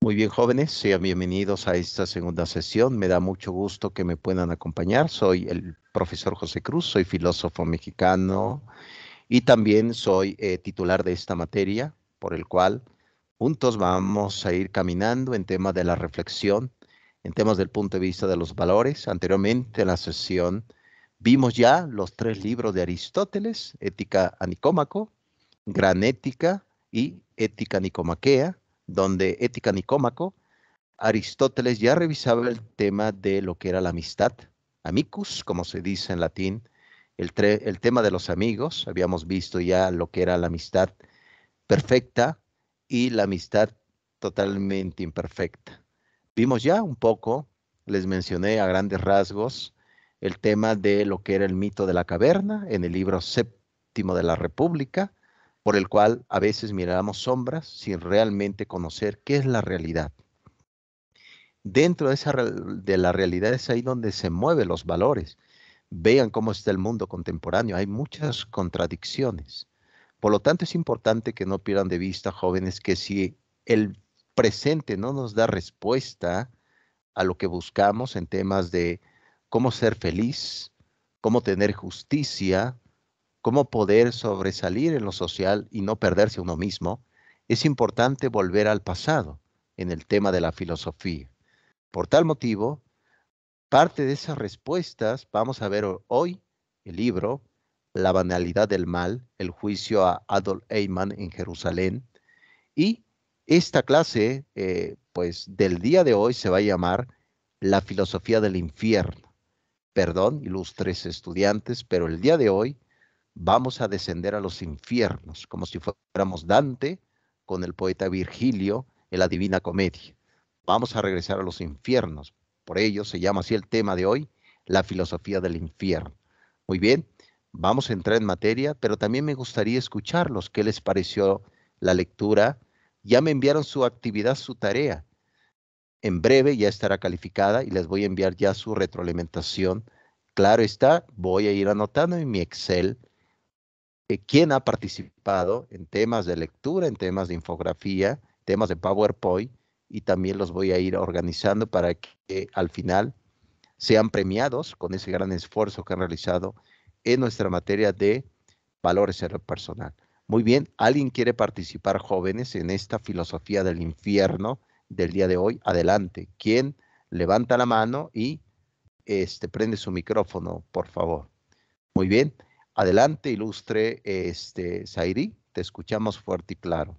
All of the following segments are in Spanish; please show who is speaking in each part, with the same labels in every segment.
Speaker 1: Muy bien, jóvenes, sean bienvenidos a esta segunda sesión. Me da mucho gusto que me puedan acompañar. Soy el profesor José Cruz, soy filósofo mexicano y también soy titular de esta materia, por el cual juntos vamos a ir caminando en temas de la reflexión, en temas del punto de vista de los valores. Anteriormente en la sesión vimos ya los tres libros de Aristóteles, Ética a Nicómaco, Gran Ética y Ética Nicomaquea, donde Ética Nicómaco, Aristóteles ya revisaba el tema de lo que era la amistad, amicus, como se dice en latín, el tema de los amigos. Habíamos visto ya lo que era la amistad perfecta y la amistad totalmente imperfecta. Vimos ya un poco, les mencioné a grandes rasgos, el tema de lo que era el mito de la caverna en el libro séptimo de la República, por el cual a veces miramos sombras sin realmente conocer qué es la realidad. Dentro de, de la realidad es ahí donde se mueven los valores. Vean cómo está el mundo contemporáneo. Hay muchas contradicciones. Por lo tanto, es importante que no pierdan de vista, jóvenes, que si el presente no nos da respuesta a lo que buscamos en temas de cómo ser feliz, cómo tener justicia, cómo poder sobresalir en lo social y no perderse a uno mismo, es importante volver al pasado en el tema de la filosofía. Por tal motivo, parte de esas respuestas vamos a ver hoy el libro La banalidad del mal, el juicio a Adolf Eichmann en Jerusalén. Y esta clase, pues del día de hoy se va a llamar La filosofía del infierno. Perdón, ilustres estudiantes, pero el día de hoy vamos a descender a los infiernos, como si fuéramos Dante con el poeta Virgilio en la Divina Comedia. Vamos a regresar a los infiernos. Por ello se llama así el tema de hoy, la filosofía del infierno. Muy bien, vamos a entrar en materia, pero también me gustaría escucharlos. ¿Qué les pareció la lectura? Ya me enviaron su actividad, su tarea. En breve ya estará calificada y les voy a enviar ya su retroalimentación. Claro está, voy a ir anotando en mi Excel quién ha participado en temas de lectura, en temas de infografía, temas de PowerPoint, y también los voy a ir organizando para que al final sean premiados con ese gran esfuerzo que han realizado en nuestra materia de valores en lo personal. Muy bien, ¿alguien quiere participar, jóvenes, en esta filosofía del infierno del día de hoy? Adelante. ¿Quién levanta la mano y prende su micrófono, por favor? Muy bien. Adelante, ilustre Zairi, te escuchamos fuerte y claro.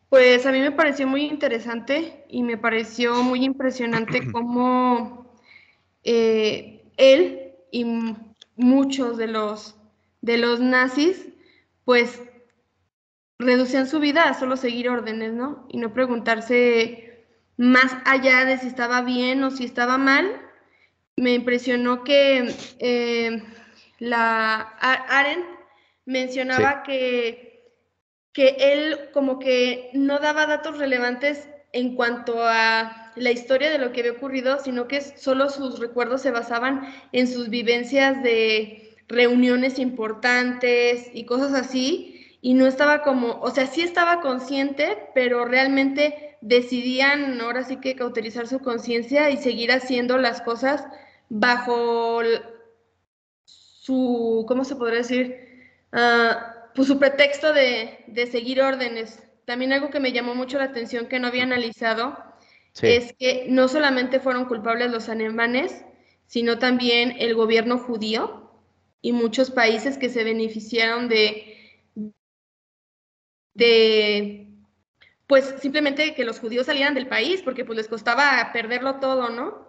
Speaker 2: Pues a mí me pareció muy interesante y me pareció muy impresionante cómo él y muchos de los nazis, pues reducían su vida a solo seguir órdenes, ¿no? Y no preguntarse más allá de si estaba bien o si estaba mal. Me impresionó que Arendt
Speaker 1: Sí,
Speaker 2: mencionaba que él como que no daba datos relevantes en cuanto a la historia de lo que había ocurrido, sino que solo sus recuerdos se basaban en sus vivencias de reuniones importantes y cosas así, y no estaba como, o sea, sí estaba consciente, pero realmente decidían ahora sí que cauterizar su conciencia y seguir haciendo las cosas bajo su, ¿cómo se podría decir? Pues su pretexto de seguir órdenes. También algo que me llamó mucho la atención que no había analizado
Speaker 1: sí,
Speaker 2: es que no solamente fueron culpables los alemanes, sino también el gobierno judío y muchos países que se beneficiaron de pues simplemente que los judíos salieran del país, porque pues les costaba perderlo todo, ¿no?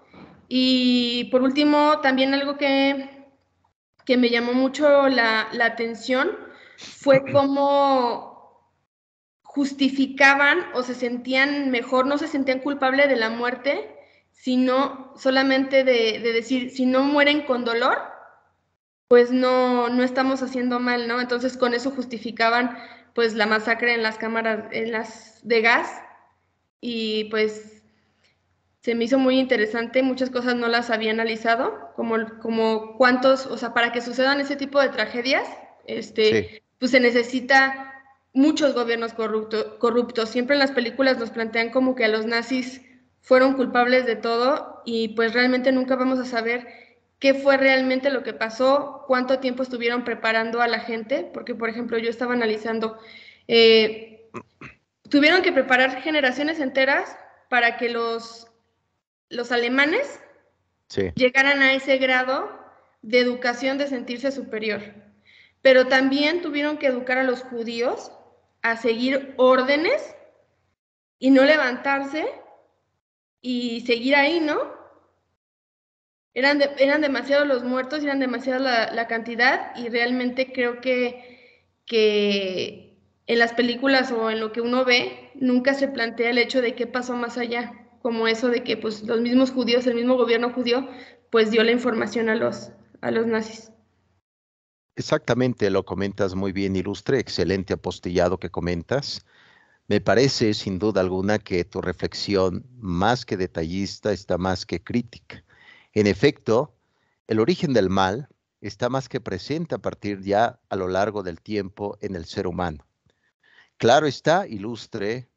Speaker 2: Y por último, también algo que me llamó mucho la atención fue cómo justificaban o se sentían mejor, no se sentían culpables de la muerte, sino solamente de decir, si no mueren con dolor, pues no estamos haciendo mal, ¿no? Entonces con eso justificaban pues la masacre en las cámaras, en las de gas, y pues se me hizo muy interesante, muchas cosas no las había analizado, como cuántos, o sea, para que sucedan ese tipo de tragedias,
Speaker 1: sí.
Speaker 2: pues se necesita muchos gobiernos corruptos. Siempre en las películas nos plantean como que a los nazis fueron culpables de todo y pues realmente nunca vamos a saber qué fue realmente lo que pasó, cuánto tiempo estuvieron preparando a la gente, porque por ejemplo yo estaba analizando, tuvieron que preparar generaciones enteras para que los alemanes
Speaker 1: Sí.
Speaker 2: llegaran a ese grado de educación de sentirse superior. Pero también tuvieron que educar a los judíos a seguir órdenes y no levantarse y seguir ahí, ¿no? Eran demasiados los muertos, eran demasiada la cantidad y realmente creo que en las películas o en lo que uno ve nunca se plantea el hecho de qué pasó más allá, como eso de que pues los mismos judíos, el mismo gobierno judío, pues dio la información a los nazis.
Speaker 1: Exactamente, lo comentas muy bien, Ilustre, excelente apostillado que comentas. Me parece, sin duda alguna, que tu reflexión, más que detallista, está más que crítica. En efecto, el origen del mal está más que presente a partir ya a lo largo del tiempo en el ser humano. Claro está, Ilustre,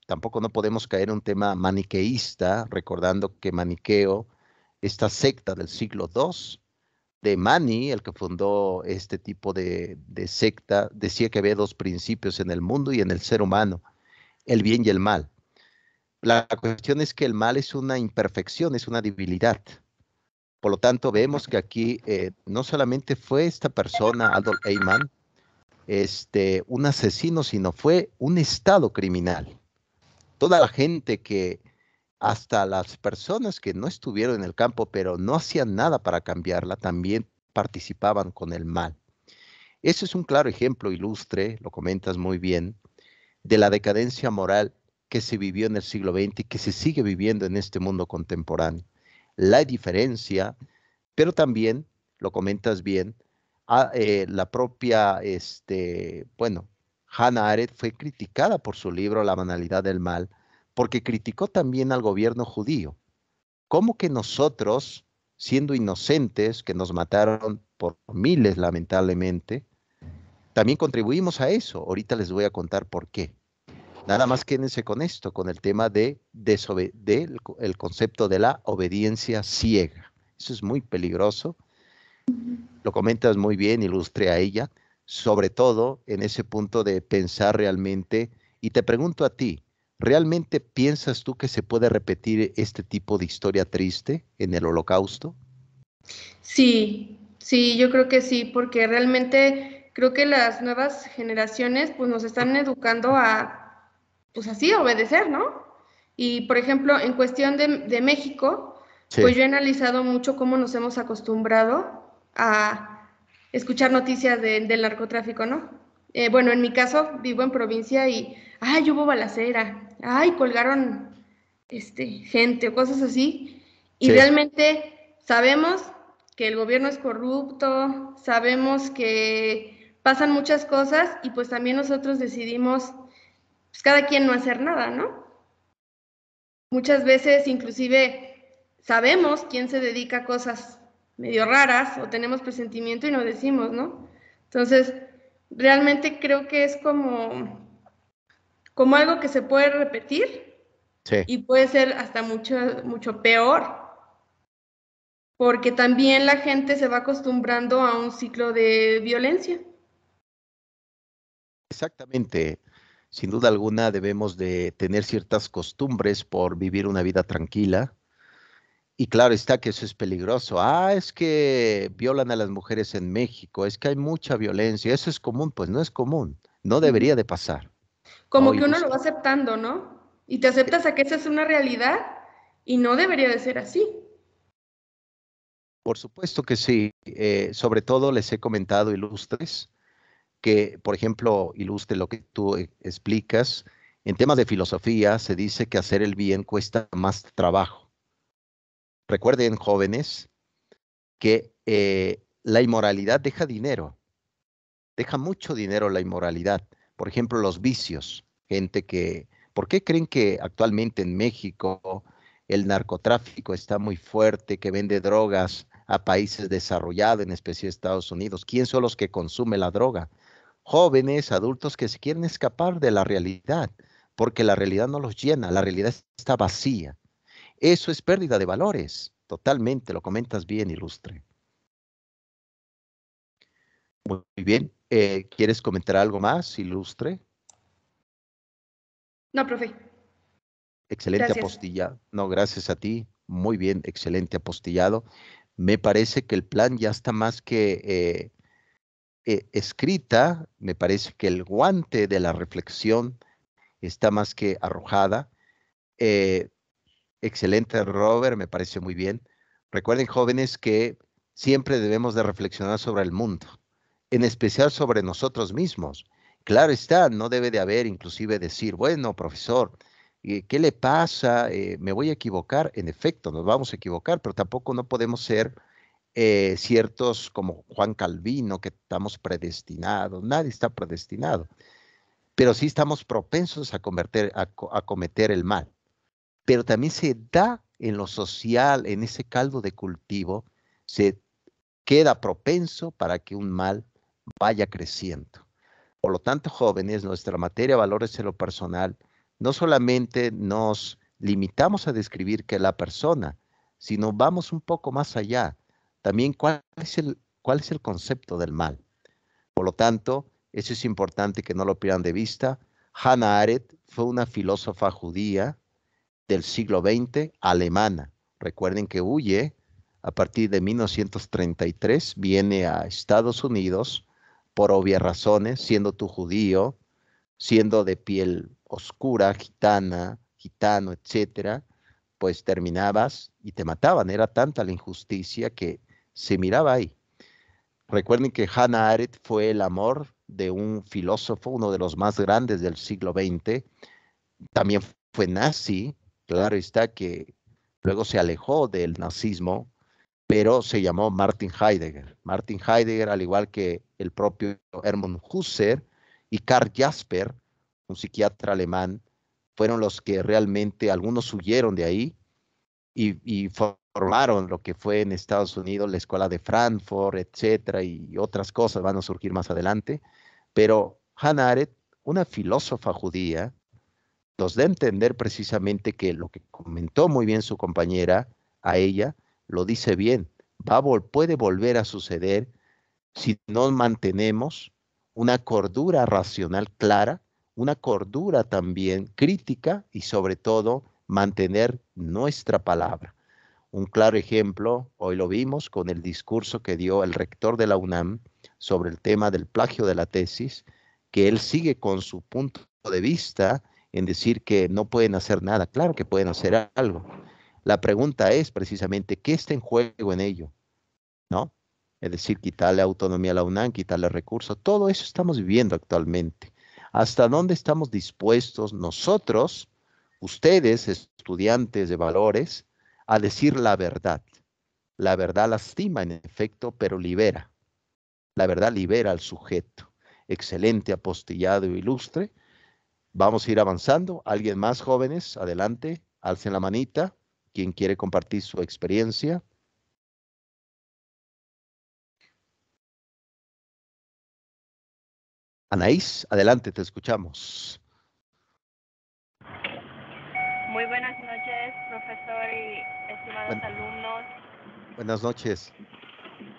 Speaker 1: tampoco no podemos caer en un tema maniqueísta, recordando que Maniqueo, esta secta del siglo II, de Mani, el que fundó este tipo de secta, decía que había dos principios en el mundo y en el ser humano, el bien y el mal. La cuestión es que el mal es una imperfección, es una debilidad. Por lo tanto, vemos que aquí no solamente fue esta persona, Adolf Eichmann, un asesino, sino fue un estado criminal. Toda la gente que, hasta las personas que no estuvieron en el campo, pero no hacían nada para cambiarla, también participaban con el mal. Ese es un claro ejemplo ilustre, lo comentas muy bien, de la decadencia moral que se vivió en el siglo XX y que se sigue viviendo en este mundo contemporáneo. La diferencia, pero también, lo comentas bien, la propia, bueno, Hannah Arendt fue criticada por su libro La banalidad del mal, porque criticó también al gobierno judío. ¿Cómo que nosotros, siendo inocentes, que nos mataron por miles lamentablemente, también contribuimos a eso? Ahorita les voy a contar por qué. Nada más quédense con esto, con el tema del concepto de la obediencia ciega. Eso es muy peligroso. Lo comentas muy bien, ilustre a ella, sobre todo en ese punto de pensar realmente. Y te pregunto a ti, ¿realmente piensas tú que se puede repetir este tipo de historia triste en el Holocausto?
Speaker 2: Sí, sí, yo creo que sí, porque realmente creo que las nuevas generaciones pues nos están educando a, pues así, a obedecer, ¿no? Y por ejemplo, en cuestión de México, pues
Speaker 1: Sí,
Speaker 2: yo he analizado mucho cómo nos hemos acostumbrado a escuchar noticias del narcotráfico, ¿no? Bueno, en mi caso vivo en provincia y, ay, hubo balacera, ay, colgaron gente o cosas así, y
Speaker 1: sí,
Speaker 2: realmente sabemos que el gobierno es corrupto, sabemos que pasan muchas cosas y pues también nosotros decidimos, pues cada quien no hacer nada, ¿no? Muchas veces inclusive sabemos quién se dedica a cosas medio raras o tenemos presentimiento y no decimos, ¿no? Entonces, realmente creo que es como algo que se puede repetir
Speaker 1: sí.
Speaker 2: y puede ser hasta mucho, mucho peor porque también la gente se va acostumbrando a un ciclo de violencia.
Speaker 1: Exactamente. Sin duda alguna debemos de tener ciertas costumbres por vivir una vida tranquila. Y claro está que eso es peligroso. Ah, es que violan a las mujeres en México, es que hay mucha violencia. Eso es común, pues no es común. No debería de pasar. No,
Speaker 2: Como que uno lo va
Speaker 1: ilustre.
Speaker 2: aceptando, ¿no? Y te aceptas a que esa es una realidad y no debería de ser así.
Speaker 1: Por supuesto que sí. Sobre todo les he comentado, ilustres, que, por ejemplo, ilustre lo que tú explicas. En temas de filosofía se dice que hacer el bien cuesta más trabajo. Recuerden, jóvenes, que la inmoralidad deja dinero, deja mucho dinero la inmoralidad. Por ejemplo, los vicios, gente que, ¿por qué creen que actualmente en México el narcotráfico está muy fuerte, que vende drogas a países desarrollados, en especial Estados Unidos? ¿Quién son los que consume la droga? jóvenes, adultos que se quieren escapar de la realidad, porque la realidad no los llena, la realidad está vacía. Eso es pérdida de valores, totalmente, lo comentas bien, Ilustre. Muy bien, ¿quieres comentar algo más, Ilustre?
Speaker 2: No, profe.
Speaker 1: Excelente
Speaker 2: Gracias.
Speaker 1: apostilla. No, gracias a ti. Muy bien, excelente apostillado. Me parece que el plan ya está más que escrita. Me parece que el guante de la reflexión está más que arrojada. Eh, Excelente, Robert, me parece muy bien. Recuerden, jóvenes, que siempre debemos de reflexionar sobre el mundo, en especial sobre nosotros mismos. Claro está, no debe de haber inclusive decir, bueno, profesor, ¿qué le pasa? ¿Me voy a equivocar? En efecto, nos vamos a equivocar, pero tampoco no podemos ser ciertos como Juan Calvino, que estamos predestinados. Nadie está predestinado, pero sí estamos propensos a cometer el mal, pero también se da en lo social, en ese caldo de cultivo, se queda propenso para que un mal vaya creciendo. Por lo tanto, jóvenes, nuestra materia de valores en lo personal, no solamente nos limitamos a describir qué es la persona, sino vamos un poco más allá. También cuál es el concepto del mal. Por lo tanto, eso es importante que no lo pierdan de vista. Hannah Arendt fue una filósofa judía del siglo XX, alemana. Recuerden que huye a partir de 1933, viene a Estados Unidos por obvias razones, siendo tú judío, siendo de piel oscura, gitana, gitano, etcétera, pues terminabas y te mataban. Era tanta la injusticia que se miraba ahí. Recuerden que Hannah Arendt fue el amor de un filósofo, uno de los más grandes del siglo XX, también fue nazi, claro está que luego se alejó del nazismo, pero se llamó Martin Heidegger. Martin Heidegger, al igual que el propio Hermann Husserl y Karl Jasper, un psiquiatra alemán, fueron los que realmente, algunos huyeron de ahí y formaron lo que fue en Estados Unidos la escuela de Frankfurt, etcétera, y otras cosas van a surgir más adelante. Pero Hannah Arendt, una filósofa judía, nos da a entender precisamente que lo que comentó muy bien su compañera a ella, lo dice bien, puede volver a suceder si no mantenemos una cordura racional clara, una cordura también crítica y sobre todo mantener nuestra palabra. Un claro ejemplo, hoy lo vimos con el discurso que dio el rector de la UNAM sobre el tema del plagio de la tesis, que él sigue con su punto de vista en decir que no pueden hacer nada. Claro que pueden hacer algo. La pregunta es precisamente, ¿qué está en juego en ello? ¿No? Es decir, quitarle autonomía a la UNAM, quitarle recursos, todo eso estamos viviendo actualmente. ¿Hasta dónde estamos dispuestos nosotros, ustedes, estudiantes de valores, a decir la verdad? La verdad lastima, en efecto, pero libera. La verdad libera al sujeto. Excelente apostillado e ilustre. Vamos a ir avanzando. ¿Alguien más, jóvenes? Adelante, alcen la manita. ¿Quién quiere compartir su experiencia? Anaís, adelante, te escuchamos.
Speaker 3: Muy buenas noches, profesor y estimados
Speaker 1: Buen-
Speaker 3: alumnos.
Speaker 1: Buenas noches.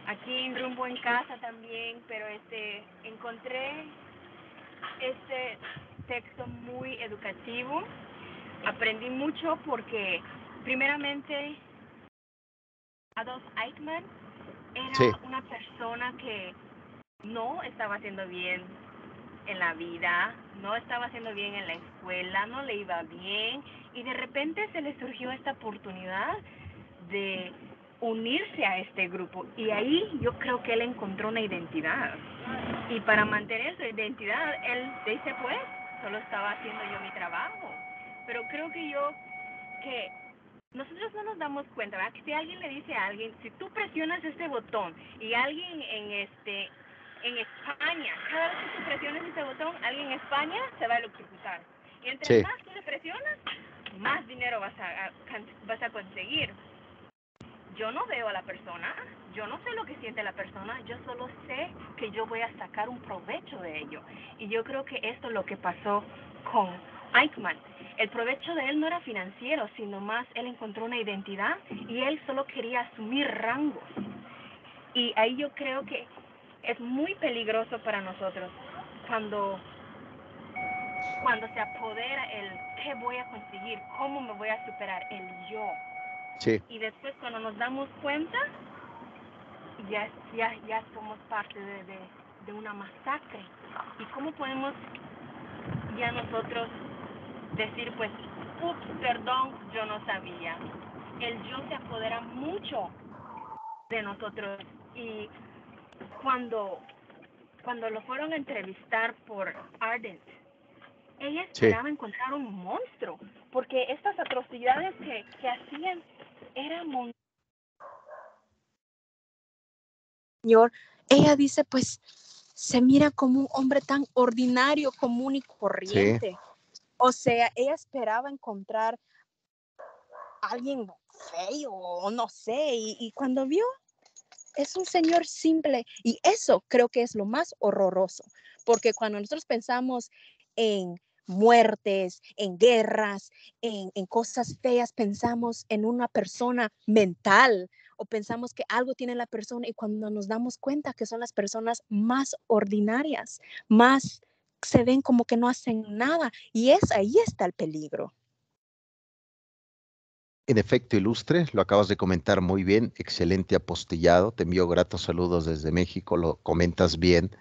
Speaker 3: Aquí en rumbo en casa también, pero encontré este texto muy educativo. Aprendí mucho porque, primeramente, Adolf Eichmann
Speaker 1: Sí,
Speaker 3: era una persona que no estaba haciendo bien en la vida, no estaba haciendo bien en la escuela, no le iba bien, y de repente se le surgió esta oportunidad de unirse a este grupo, y ahí yo creo que él encontró una identidad, y para mantener su identidad él dice, pues solo estaba haciendo yo mi trabajo. Pero creo que nosotros no nos damos cuenta, ¿verdad? Que si alguien le dice a alguien, si tú presionas este botón y alguien en España, cada vez que tú presiones este botón, alguien en España se va a electrocutar. Y entre
Speaker 1: sí,
Speaker 3: más tú le presionas, más dinero vas a conseguir. yo no veo a la persona, yo no sé lo que siente la persona, yo solo sé que yo voy a sacar un provecho de ello. Y yo creo que esto es lo que pasó con Eichmann. El provecho de él no era financiero, sino más él encontró una identidad y él solo quería asumir rangos. Y ahí yo creo que es muy peligroso para nosotros cuando se apodera el qué voy a conseguir, cómo me voy a superar, el yo.
Speaker 1: Sí.
Speaker 3: Y después cuando nos damos cuenta, ya somos parte de una masacre. ¿Y cómo podemos ya nosotros decir, pues, ups, perdón, yo no sabía? El yo se apodera mucho de nosotros. Y cuando lo fueron a entrevistar por Ardent, ella
Speaker 1: Sí.
Speaker 3: esperaba encontrar un monstruo, porque estas atrocidades que hacían eran
Speaker 4: Señor, ella dice, pues, se mira como un hombre tan ordinario, común y corriente.
Speaker 1: Sí.
Speaker 4: O sea, ella esperaba encontrar a alguien feo, o no sé, y cuando vio, es un señor simple. Y eso creo que es lo más horroroso, porque cuando nosotros pensamos en muertes, en guerras, en cosas feas, pensamos en una persona mental o pensamos que algo tiene la persona, y cuando nos damos cuenta que son las personas más ordinarias, más se ven como que no hacen nada, y ahí está el peligro.
Speaker 1: En efecto, Ilustre, lo acabas de comentar muy bien, excelente apostillado, te envío gratos saludos desde México, lo comentas bien.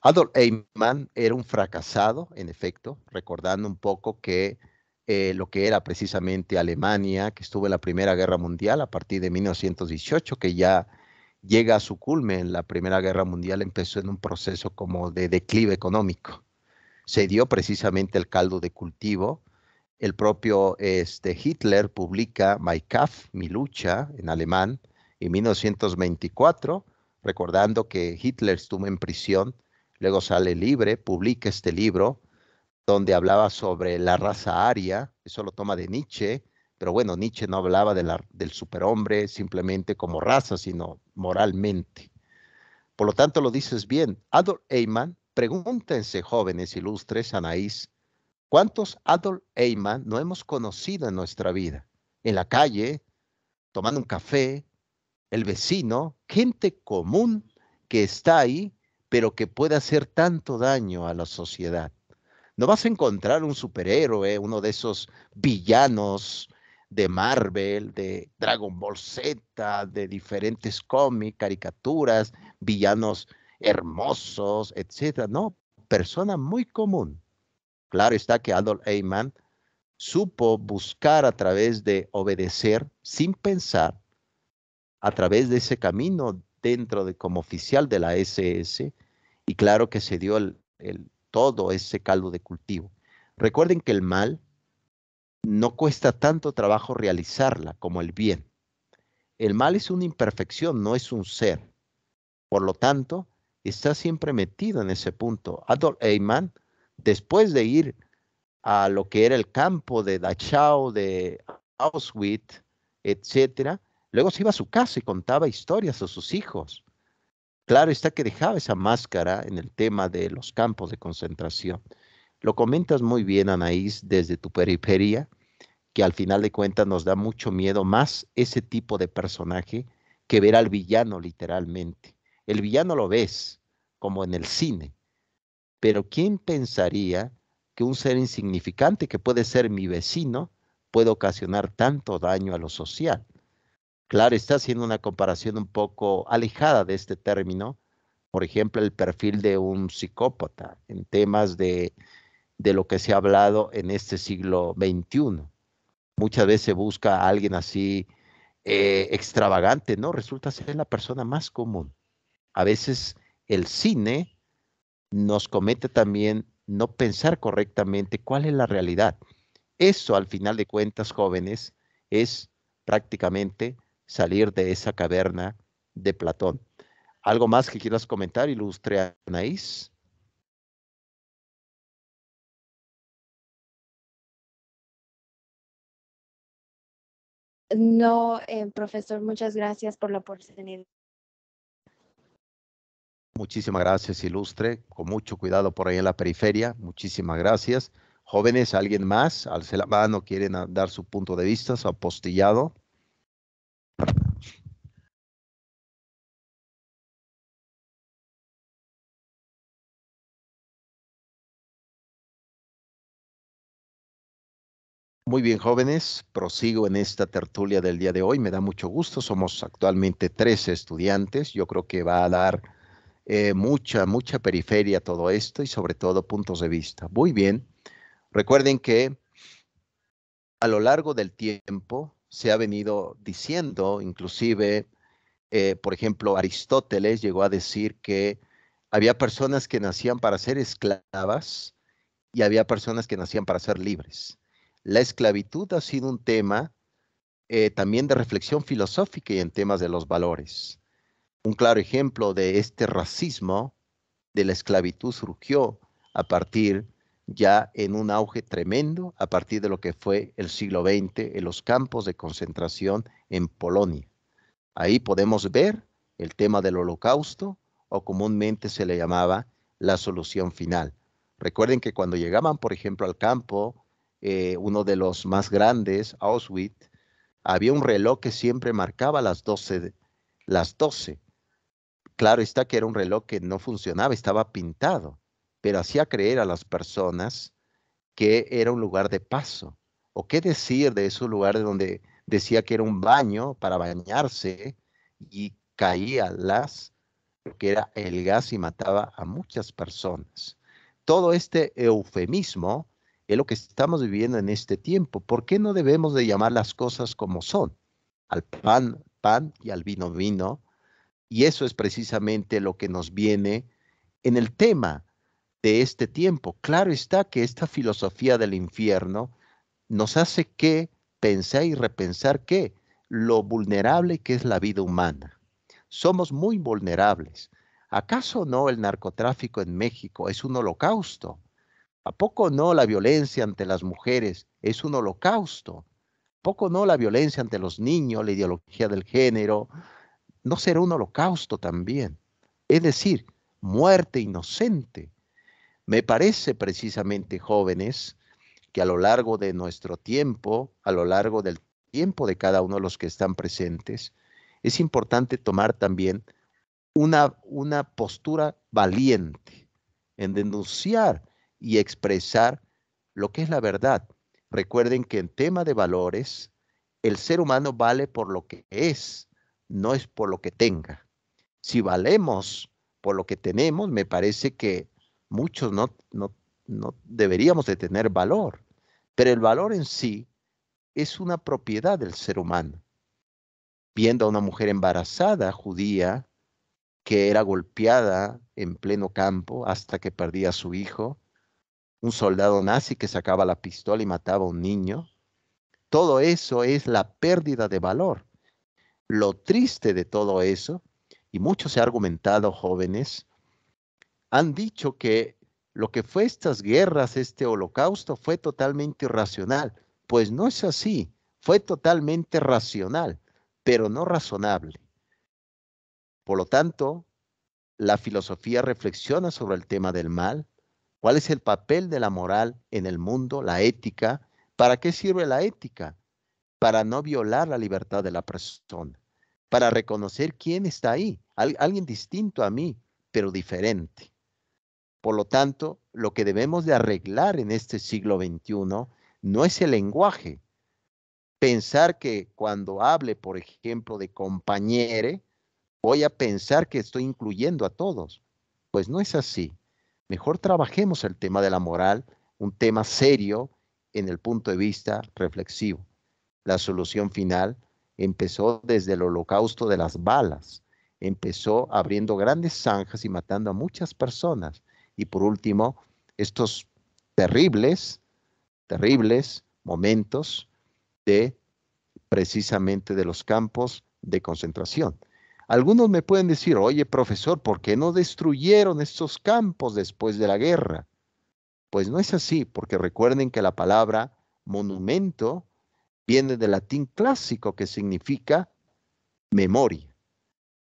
Speaker 1: Adolf Eichmann era un fracasado, en efecto, recordando un poco que lo que era precisamente Alemania, que estuvo en la Primera Guerra Mundial a partir de 1918, que ya llega a su culmen en la Primera Guerra Mundial, empezó en un proceso como de declive económico. Se dio precisamente el caldo de cultivo. El propio Hitler publica Mein Kampf, Mi lucha, en alemán, en 1924, recordando que Hitler estuvo en prisión, luego sale libre, publica este libro, donde hablaba sobre la raza aria, eso lo toma de Nietzsche, pero bueno, Nietzsche no hablaba del superhombre simplemente como raza, sino moralmente. Por lo tanto, lo dices bien. Adolf Eichmann, pregúntense, jóvenes ilustres, Anaís, ¿cuántos Adolf Eichmann no hemos conocido en nuestra vida? En la calle, tomando un café, el vecino, gente común que está ahí, pero que puede hacer tanto daño a la sociedad. No vas a encontrar un superhéroe, uno de esos villanos de Marvel, de Dragon Ball Z, de diferentes cómics, caricaturas, villanos hermosos, etcétera. No, persona muy común. Claro está que Adolf Eichmann supo buscar a través de obedecer sin pensar, a través de ese camino dentro de como oficial de la SS, y claro que se dio todo ese caldo de cultivo. Recuerden que el mal no cuesta tanto trabajo realizarla como el bien. El mal es una imperfección, no es un ser. Por lo tanto, está siempre metido en ese punto. Adolf Eichmann, después de ir a lo que era el campo de Dachau, de Auschwitz, etcétera, luego se iba a su casa y contaba historias a sus hijos. Claro está que dejaba esa máscara en el tema de los campos de concentración. Lo comentas muy bien, Anaís, desde tu periferia, que al final de cuentas nos da mucho miedo más ese tipo de personaje que ver al villano literalmente. El villano lo ves como en el cine, pero ¿quién pensaría que un ser insignificante que puede ser mi vecino puede ocasionar tanto daño a lo social? Claro, está haciendo una comparación un poco alejada de este término, por ejemplo, el perfil de un psicópata en temas de lo que se ha hablado en este siglo XXI. Muchas veces se busca a alguien así extravagante, ¿no? Resulta ser la persona más común. A veces el cine nos comete también no pensar correctamente cuál es la realidad. Eso, al final de cuentas, jóvenes, es prácticamente salir de esa caverna de Platón. ¿Algo más que quieras comentar, ilustre Anaís?
Speaker 5: No, profesor, muchas gracias por la oportunidad.
Speaker 1: Muchísimas gracias, Ilustre. Con mucho cuidado por ahí en la periferia. Muchísimas gracias. Jóvenes, ¿alguien más? Alce la mano, quieren dar su punto de vista, su apostillado. Muy bien, jóvenes, prosigo en esta tertulia del día de hoy. Me da mucho gusto. Somos actualmente 13 estudiantes. Yo creo que va a dar mucha periferia a todo esto y sobre todo puntos de vista. Muy bien. Recuerden que a lo largo del tiempo se ha venido diciendo, inclusive, por ejemplo, Aristóteles llegó a decir que había personas que nacían para ser esclavas y había personas que nacían para ser libres. La esclavitud ha sido un tema también de reflexión filosófica y en temas de los valores. Un claro ejemplo de este racismo de la esclavitud surgió a partir ya en un auge tremendo, a partir de lo que fue el siglo XX en los campos de concentración en Polonia. Ahí podemos ver el tema del holocausto, o comúnmente se le llamaba la solución final. Recuerden que cuando llegaban, por ejemplo, al campo, uno de los más grandes, Auschwitz, había un reloj que siempre marcaba las 12. Claro está que era un reloj que no funcionaba, estaba pintado, pero hacía creer a las personas que era un lugar de paso. ¿O qué decir de esos lugares donde decía que era un baño para bañarse y caía lo que era el gas y mataba a muchas personas? Todo este eufemismo es lo que estamos viviendo en este tiempo. ¿Por qué no debemos de llamar las cosas como son? Al pan, pan y al vino, vino. Y eso es precisamente lo que nos viene en el tema de este tiempo. Claro está que esta filosofía del infierno nos hace que pensar y repensar que lo vulnerable que es la vida humana. Somos muy vulnerables. ¿Acaso no el narcotráfico en México es un holocausto? ¿A poco no la violencia ante las mujeres es un holocausto? ¿A poco no la violencia ante los niños, la ideología del género, no será un holocausto también? Es decir, muerte inocente. Me parece precisamente, jóvenes, que a lo largo de nuestro tiempo, a lo largo del tiempo de cada uno de los que están presentes, es importante tomar también una postura valiente en denunciar y expresar lo que es la verdad. Recuerden que en tema de valores, el ser humano vale por lo que es, no es por lo que tenga. Si valemos por lo que tenemos, me parece que muchos no deberíamos de tener valor, pero el valor en sí es una propiedad del ser humano. Viendo a una mujer embarazada judía que era golpeada en pleno campo hasta que perdía a su hijo, un soldado nazi que sacaba la pistola y mataba a un niño, todo eso es la pérdida de valor. Lo triste de todo eso, y mucho se ha argumentado, jóvenes, han dicho que lo que fue estas guerras, este holocausto, fue totalmente irracional. Pues no es así, fue totalmente racional, pero no razonable. Por lo tanto, la filosofía reflexiona sobre el tema del mal, cuál es el papel de la moral en el mundo, la ética. ¿Para qué sirve la ética? Para no violar la libertad de la persona, para reconocer quién está ahí, alguien distinto a mí, pero diferente. Por lo tanto, lo que debemos de arreglar en este siglo XXI no es el lenguaje. Pensar que cuando hable, por ejemplo, de compañere, voy a pensar que estoy incluyendo a todos. Pues no es así. Mejor trabajemos el tema de la moral, un tema serio en el punto de vista reflexivo. La solución final empezó desde el holocausto de las balas. Empezó abriendo grandes zanjas y matando a muchas personas. Y por último, estos terribles momentos de precisamente de los campos de concentración. Algunos me pueden decir, oye, profesor, ¿por qué no destruyeron estos campos después de la guerra? Pues no es así, porque recuerden que la palabra monumento Viene del latín clásico, que significa memoria.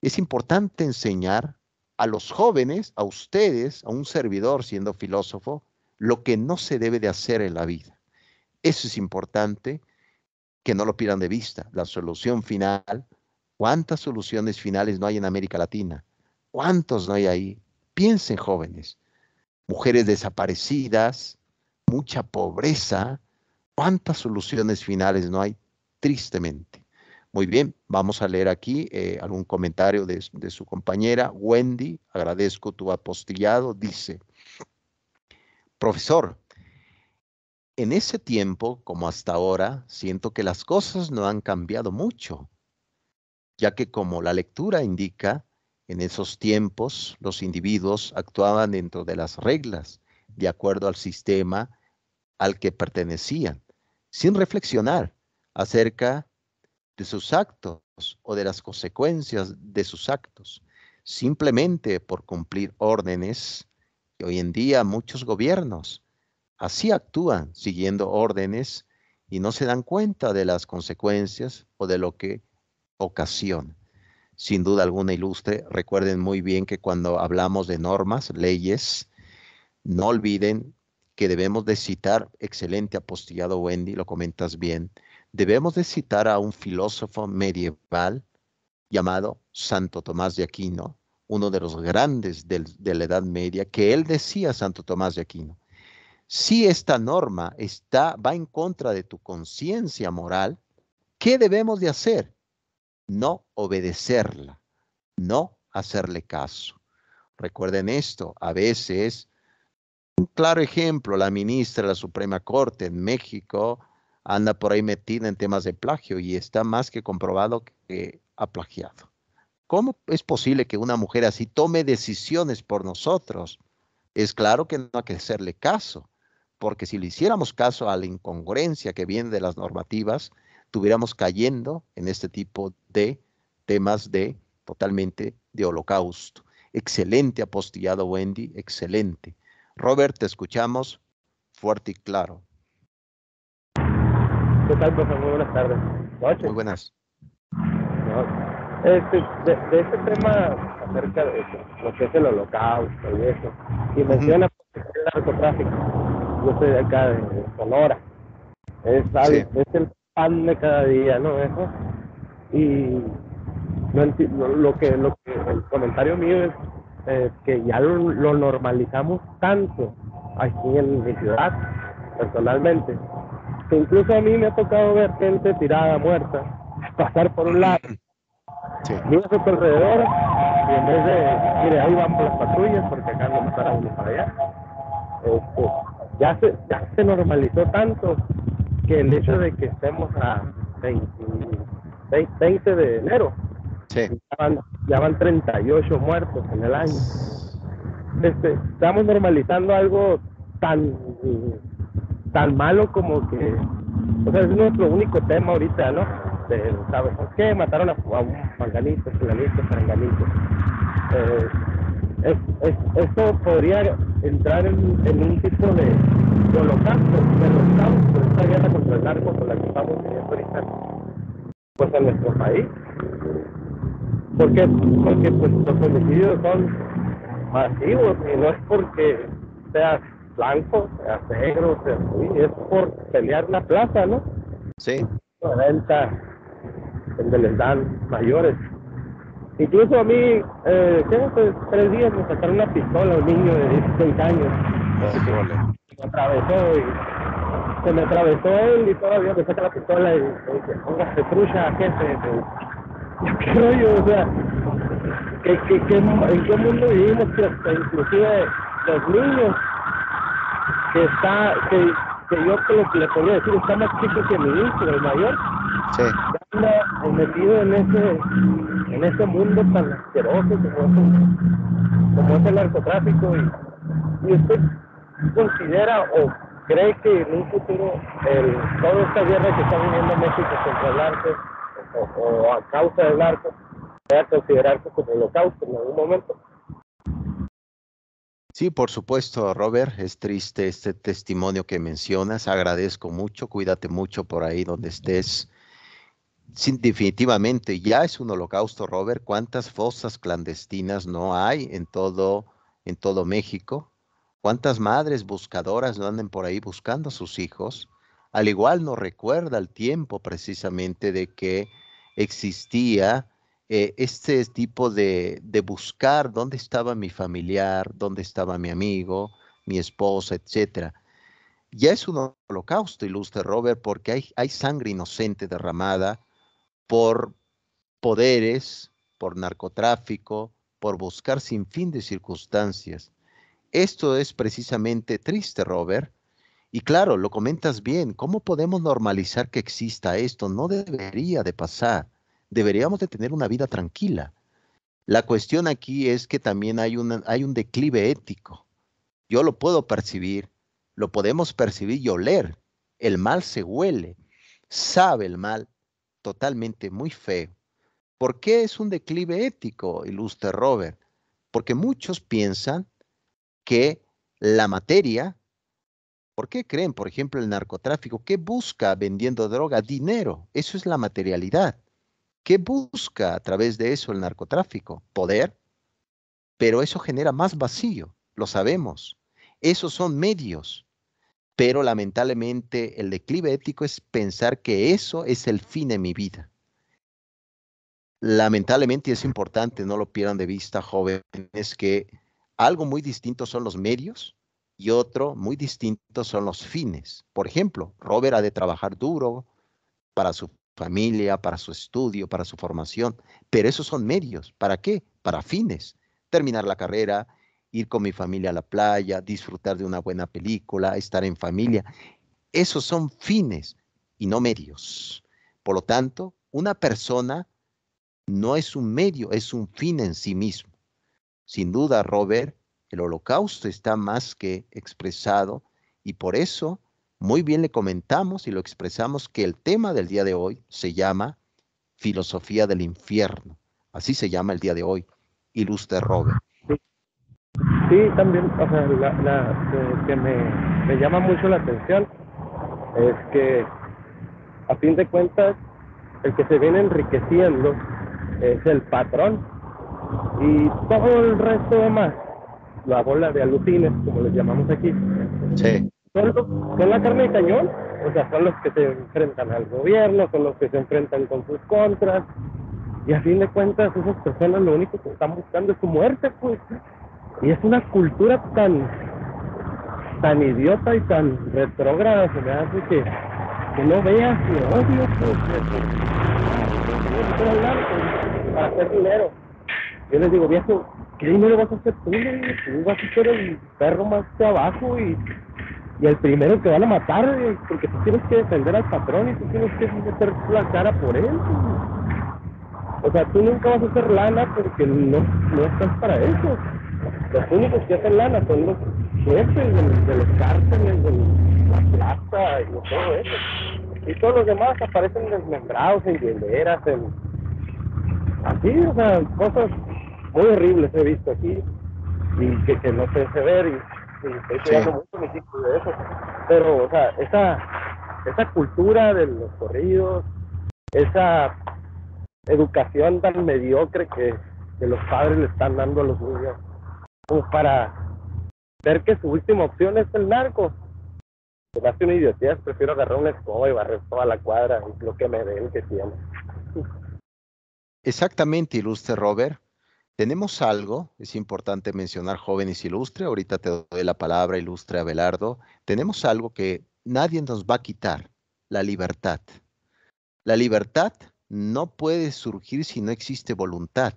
Speaker 1: Es importante enseñar a los jóvenes, a ustedes, a un servidor siendo filósofo, lo que no se debe de hacer en la vida. Eso es importante, que no lo pierdan de vista. La solución final, ¿cuántas soluciones finales no hay en América Latina? ¿Cuántos no hay ahí? Piensen, jóvenes. Mujeres desaparecidas, mucha pobreza. ¿Cuántas soluciones finales no hay? Tristemente. Muy bien, vamos a leer aquí algún comentario de su compañera. Wendy, agradezco tu apostillado. Dice, profesor, en ese tiempo, como hasta ahora, siento que las cosas no han cambiado mucho, ya que como la lectura indica, en esos tiempos los individuos actuaban dentro de las reglas, de acuerdo al sistema al que pertenecían, sin reflexionar acerca de sus actos o de las consecuencias de sus actos, simplemente por cumplir órdenes. Y hoy en día muchos gobiernos así actúan, siguiendo órdenes, y no se dan cuenta de las consecuencias o de lo que ocasiona. Sin duda alguna, ilustre, recuerden muy bien que cuando hablamos de normas, leyes, no olviden que debemos de citar, excelente apostillado Wendy, lo comentas bien, debemos de citar a un filósofo medieval llamado Santo Tomás de Aquino, uno de los grandes de la Edad Media, que él decía, Santo Tomás de Aquino, si esta norma va en contra de tu conciencia moral, ¿qué debemos de hacer? No obedecerla, no hacerle caso. Recuerden esto, a veces, un claro ejemplo, la ministra de la Suprema Corte en México anda por ahí metida en temas de plagio y está más que comprobado que ha plagiado. ¿Cómo es posible que una mujer así tome decisiones por nosotros? Es claro que no hay que hacerle caso, porque si le hiciéramos caso a la incongruencia que viene de las normativas, estuviéramos cayendo en este tipo de temas de totalmente de holocausto. Excelente apostillado, Wendy, excelente. Robert, te escuchamos fuerte y claro.
Speaker 6: ¿Qué tal, profesor? Muy buenas tardes.
Speaker 1: Muy buenas.
Speaker 6: No. De este tema acerca de lo que es el holocausto y eso, y menciona el narcotráfico. Yo soy de acá, de Sonora. Es el pan de cada día, ¿no? Eso. Y el comentario mío es que ya lo normalizamos tanto aquí en mi ciudad, personalmente, que incluso a mí me ha tocado ver gente tirada, muerta, pasar por un lado, mira a su alrededor, y en vez de, mire, ahí vamos las patrullas, porque acá no mataron a uno para allá, ya se normalizó tanto que el hecho de que estemos a 20 de enero, ya van 38 muertos en el año. Estamos normalizando algo tan malo como que, o sea, es nuestro único tema ahorita, ¿no? ¿Sabes qué? Mataron a un manganito, peranganito. Esto podría entrar en un tipo de holocausto, pero estamos por esta guerra contra el narco con la que estamos viviendo ahorita, pues en nuestro país. Porque pues los homicidios son masivos, y no es porque seas blanco, seas negro, seas es por pelear la plaza, ¿no?
Speaker 1: Sí.
Speaker 6: Una venta donde les dan mayores. Incluso a mí, 3 días me sacaron una pistola a un niño de 16 años. Se me atravesó él y todavía me saca la pistola y me dice, póngase trucha, jefe. ¿Qué rollo? O sea, ¿en qué mundo vivimos que inclusive los niños que yo lo que le podría decir está más chico que mi hijo, el mayor, anda metido en ese mundo tan asqueroso como es el narcotráfico, y usted considera o cree que en un futuro toda esta guerra que está viviendo México contra el narco o a causa del narco, va a considerarse como holocausto en algún momento.
Speaker 1: Sí, por supuesto, Robert, es triste este testimonio que mencionas, agradezco mucho, cuídate mucho por ahí donde estés. Sí, definitivamente, ya es un holocausto, Robert. ¿Cuántas fosas clandestinas no hay en todo México? ¿Cuántas madres buscadoras no andan por ahí buscando a sus hijos? Al igual nos recuerda el tiempo precisamente de que existía este tipo de buscar dónde estaba mi familiar, dónde estaba mi amigo, mi esposa, etcétera. Ya es un holocausto, ilustre Robert, porque hay sangre inocente derramada por poderes, por narcotráfico, por buscar sin fin de circunstancias. Esto es precisamente triste, Robert. Y claro, lo comentas bien, ¿cómo podemos normalizar que exista esto? No debería de pasar. Deberíamos de tener una vida tranquila. La cuestión aquí es que también hay un declive ético. Yo lo puedo percibir, lo podemos percibir y oler. El mal se huele, sabe el mal, totalmente muy feo. ¿Por qué es un declive ético, ilustre Robert? Porque muchos piensan que la materia, ¿por qué creen, por ejemplo, el narcotráfico? ¿Qué busca vendiendo droga? Dinero. Eso es la materialidad. ¿Qué busca a través de eso el narcotráfico? Poder, pero eso genera más vacío, lo sabemos. Esos son medios, pero lamentablemente el declive ético es pensar que eso es el fin de mi vida. Lamentablemente es importante, no lo pierdan de vista, jóvenes, que algo muy distinto son los medios y otro muy distinto son los fines. Por ejemplo, Robert ha de trabajar duro para su familia, para su estudio, para su formación, pero esos son medios. ¿Para qué? Para fines. Terminar la carrera, ir con mi familia a la playa, disfrutar de una buena película, estar en familia. Esos son fines y no medios. Por lo tanto, una persona no es un medio, es un fin en sí mismo. Sin duda, Robert, el holocausto está más que expresado y por eso muy bien le comentamos y lo expresamos que el tema del día de hoy se llama filosofía del infierno. Así se llama el día de hoy, ilustre Robert.
Speaker 6: Sí, también, o sea, que me llama mucho la atención es que, a fin de cuentas, el que se viene enriqueciendo es el patrón y todo el resto demás, la bola de alucines, como les llamamos aquí,
Speaker 1: Sí.
Speaker 6: son la carne de cañón, o sea, son los que se enfrentan al gobierno, son los que se enfrentan con sus contras, y a fin de cuentas esas personas lo único que están buscando es su muerte, pues. Y es una cultura tan idiota y tan retrógrada, se me hace que no veas y odio, pues, para hacer dinero. Yo les digo, viejo, ¿qué dinero vas a hacer tú? Tú vas a ser el perro más de abajo y el primero que van a matar, porque tú tienes que defender al patrón y tú tienes que meter la cara por él. O sea, tú nunca vas a hacer lana porque no estás para eso. Los únicos que hacen lana son los jefes de los cárteles, de la plaza y todo eso. Y todos los demás aparecen desmembrados en hieleras, así, o sea, cosas muy horribles he visto aquí y que no pensé ver y estoy cuidando mucho mis hijos de eso. Pero, o sea, esa cultura de los corridos, esa educación tan mediocre que los padres le están dando a los niños, como para ver que su última opción es el narco. Se me hace una idiotez, prefiero agarrar una escoba y barrer toda la cuadra y lo que me den que tiene.
Speaker 1: Exactamente, ilustre Robert. Tenemos algo, es importante mencionar, jóvenes ilustre, ahorita te doy la palabra, ilustre Abelardo. Tenemos algo que nadie nos va a quitar, la libertad. La libertad no puede surgir si no existe voluntad.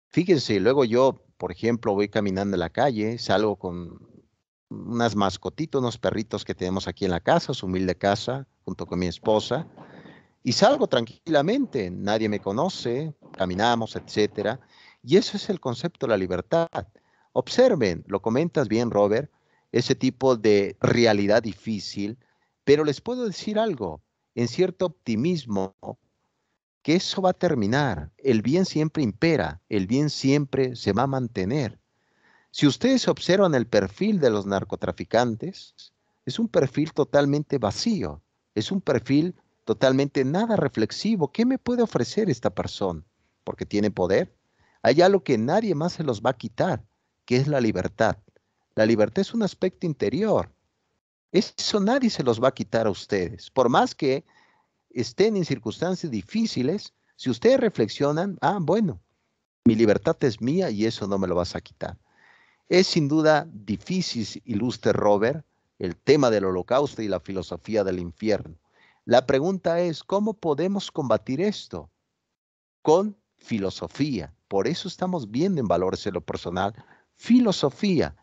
Speaker 1: Fíjense, luego yo, por ejemplo, voy caminando en la calle, salgo con unas mascotitas, unos perritos que tenemos aquí en la casa, su humilde casa, junto con mi esposa, y salgo tranquilamente, nadie me conoce, caminamos, etcétera. Y eso es el concepto de la libertad. Observen, lo comentas bien, Robert, ese tipo de realidad difícil, pero les puedo decir algo, en cierto optimismo, que eso va a terminar. El bien siempre impera, el bien siempre se va a mantener. Si ustedes observan el perfil de los narcotraficantes, es un perfil totalmente vacío, es un perfil totalmente nada reflexivo. ¿Qué me puede ofrecer esta persona? Porque tiene poder. Hay algo que nadie más se los va a quitar, que es la libertad. La libertad es un aspecto interior. Eso nadie se los va a quitar a ustedes. Por más que estén en circunstancias difíciles, si ustedes reflexionan, bueno, mi libertad es mía y eso no me lo vas a quitar. Es sin duda difícil, ilustre Robert, el tema del holocausto y la filosofía del infierno. La pregunta es, ¿cómo podemos combatir esto? Con filosofía. Por eso estamos viendo en Valores en lo Personal, filosofía,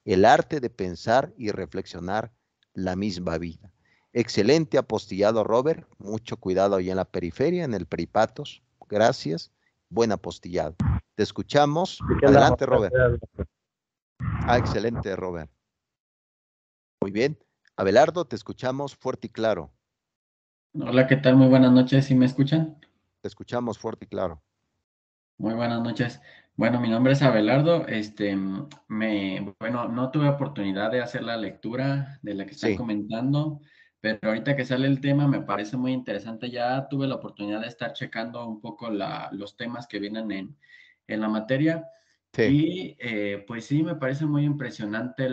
Speaker 1: el arte de pensar y reflexionar la misma vida. Excelente apostillado, Robert. Mucho cuidado ahí en la periferia, en el Peripatos. Gracias. Buen apostillado. Te escuchamos. Adelante, Robert. Excelente, Robert. Muy bien. Abelardo, te escuchamos fuerte y claro.
Speaker 7: Hola, ¿qué tal? Muy buenas noches, ¿sí me escuchan?
Speaker 1: Te escuchamos fuerte y claro.
Speaker 7: Muy buenas noches. Bueno, mi nombre es Abelardo. Bueno, no tuve oportunidad de hacer la lectura de la que están comentando, pero ahorita que sale el tema me parece muy interesante. Ya tuve la oportunidad de estar checando un poco los temas que vienen en la materia.
Speaker 1: Sí.
Speaker 7: Y pues sí, me parece muy impresionante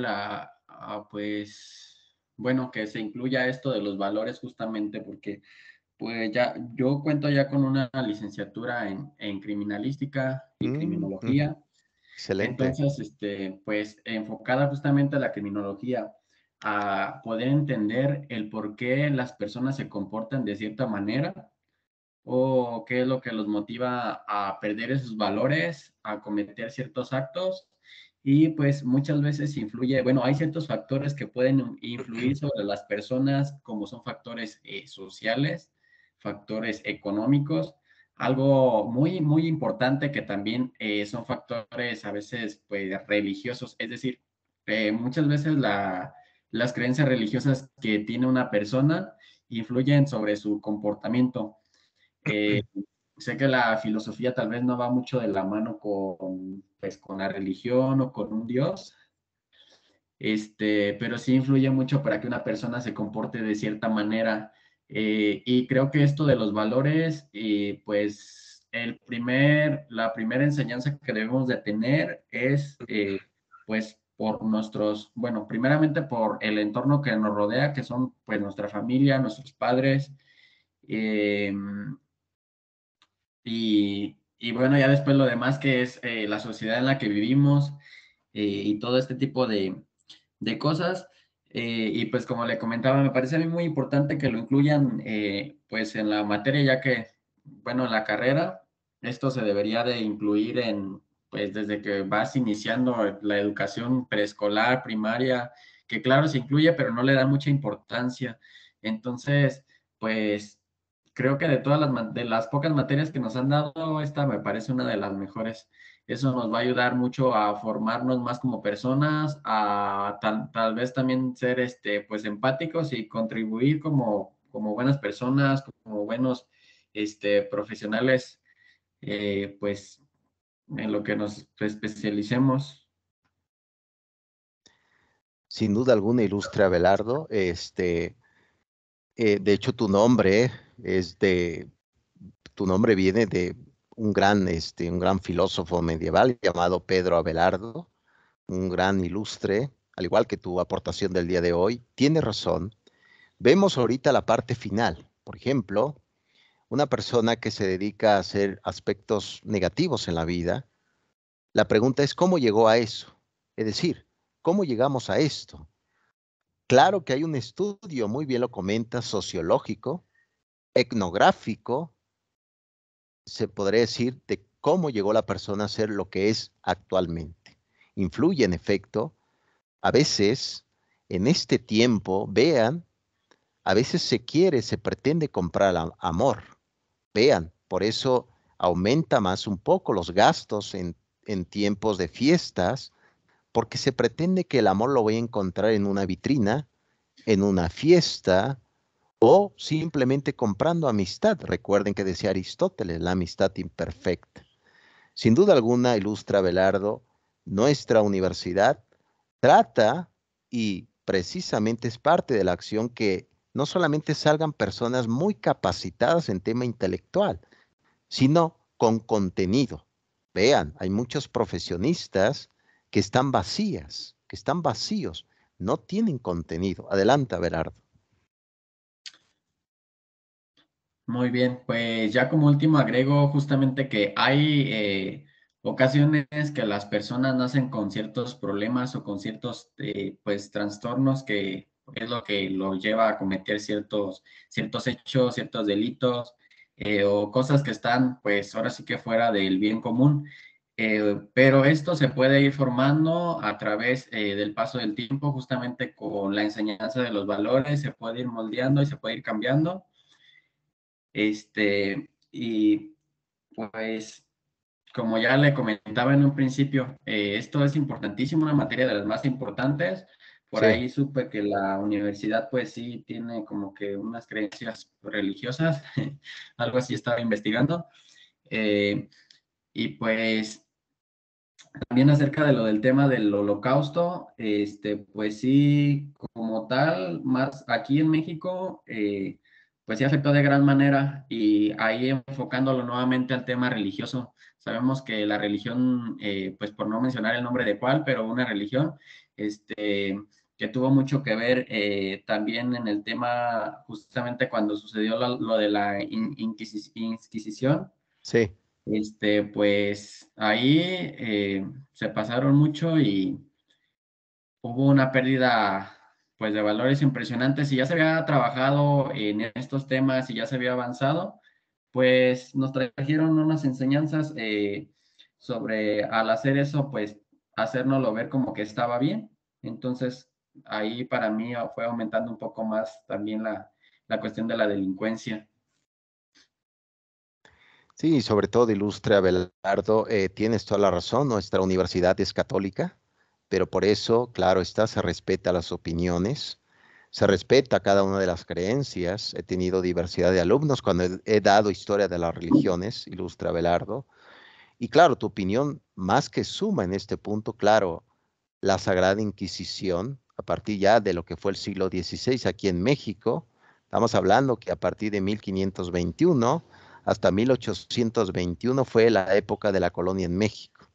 Speaker 7: pues, bueno, que se incluya esto de los valores justamente porque pues ya, yo cuento ya con una licenciatura en criminalística y criminología.
Speaker 1: Excelente.
Speaker 7: Entonces, pues enfocada justamente a la criminología, a poder entender el por qué las personas se comportan de cierta manera o qué es lo que los motiva a perder esos valores, a cometer ciertos actos. Y pues muchas veces influye, bueno, hay ciertos factores que pueden influir sobre las personas, como son factores sociales, factores económicos, algo muy, muy importante que también son factores a veces pues religiosos, es decir, muchas veces las creencias religiosas que tiene una persona influyen sobre su comportamiento. Sé que la filosofía tal vez no va mucho de la mano pues, con la religión o con un Dios, pero sí influye mucho para que una persona se comporte de cierta manera. Y creo que esto de los valores, pues la primera enseñanza que debemos de tener es, pues, bueno, primeramente por el entorno que nos rodea, que son, pues, nuestra familia, nuestros padres, y bueno, ya después lo demás que es la sociedad en la que vivimos y todo este tipo de cosas. Y pues como le comentaba, me parece a mí muy importante que lo incluyan pues en la materia, ya que, bueno, en la carrera, esto se debería de incluir pues desde que vas iniciando la educación preescolar, primaria, que claro, se incluye, pero no le da mucha importancia. Entonces, pues creo que de de las pocas materias que nos han dado, esta me parece una de las mejores. Eso nos va a ayudar mucho a formarnos más como personas, a tal vez también ser pues empáticos y contribuir como buenas personas, como buenos profesionales, pues en lo que nos especialicemos.
Speaker 1: Sin duda alguna, ilustre Abelardo. De hecho, tu nombre viene de un gran filósofo medieval llamado Pedro Abelardo, un gran ilustre, al igual que tu aportación del día de hoy. Tiene razón. Vemos ahorita la parte final. Por ejemplo, una persona que se dedica a hacer aspectos negativos en la vida, la pregunta es ¿cómo llegó a eso? Es decir, ¿cómo llegamos a esto? Claro que hay un estudio, muy bien lo comenta, sociológico, etnográfico, se podría decir, de cómo llegó la persona a ser lo que es actualmente. Influye, en efecto, a veces, en este tiempo, vean, a veces se pretende comprar amor. Vean, por eso aumenta más un poco los gastos en tiempos de fiestas, porque se pretende que el amor lo voy a encontrar en una vitrina, en una fiesta o simplemente comprando amistad. Recuerden que decía Aristóteles, la amistad imperfecta. Sin duda alguna, ilustra Abelardo, nuestra universidad trata y precisamente es parte de la acción que no solamente salgan personas muy capacitadas en tema intelectual, sino con contenido. Vean, hay muchos profesionistas que están vacíos, no tienen contenido. Adelante, Abelardo.
Speaker 7: Muy bien, pues ya como último agrego justamente que hay ocasiones que las personas nacen con ciertos problemas o con ciertos pues trastornos que es lo que los lleva a cometer ciertos hechos, ciertos delitos o cosas que están pues ahora sí que fuera del bien común. Pero esto se puede ir formando a través del paso del tiempo, justamente con la enseñanza de los valores, se puede ir moldeando y se puede ir cambiando. Y pues, como ya le comentaba en un principio, esto es importantísimo, una materia de las más importantes. Por
Speaker 1: Sí.
Speaker 7: ahí supe que la universidad, pues sí, tiene como que unas creencias religiosas, algo así estaba investigando. Y pues, también acerca de lo del tema del holocausto, pues sí, como tal, más aquí en México, pues sí afectó de gran manera y ahí enfocándolo nuevamente al tema religioso. Sabemos que la religión, pues por no mencionar el nombre de cuál, pero una religión, que tuvo mucho que ver también en el tema, justamente cuando sucedió lo de la Inquisición.
Speaker 1: Sí.
Speaker 7: Pues ahí se pasaron mucho y hubo una pérdida pues de valores impresionantes. Si ya se había trabajado en estos temas y ya se había avanzado, pues nos trajeron unas enseñanzas sobre al hacer eso, pues hacérnoslo ver como que estaba bien. Entonces ahí para mí fue aumentando un poco más también la cuestión de la delincuencia.
Speaker 1: Sí, sobre todo, ilustre Abelardo, tienes toda la razón, nuestra universidad es católica, pero por eso, claro está, se respeta las opiniones, se respeta cada una de las creencias. He tenido diversidad de alumnos cuando he dado historia de las religiones, ilustre Abelardo, y claro, tu opinión más que suma en este punto, claro, la Sagrada Inquisición, a partir ya de lo que fue el siglo XVI aquí en México, estamos hablando que a partir de 1521 hasta 1821 fue la época de la colonia en México.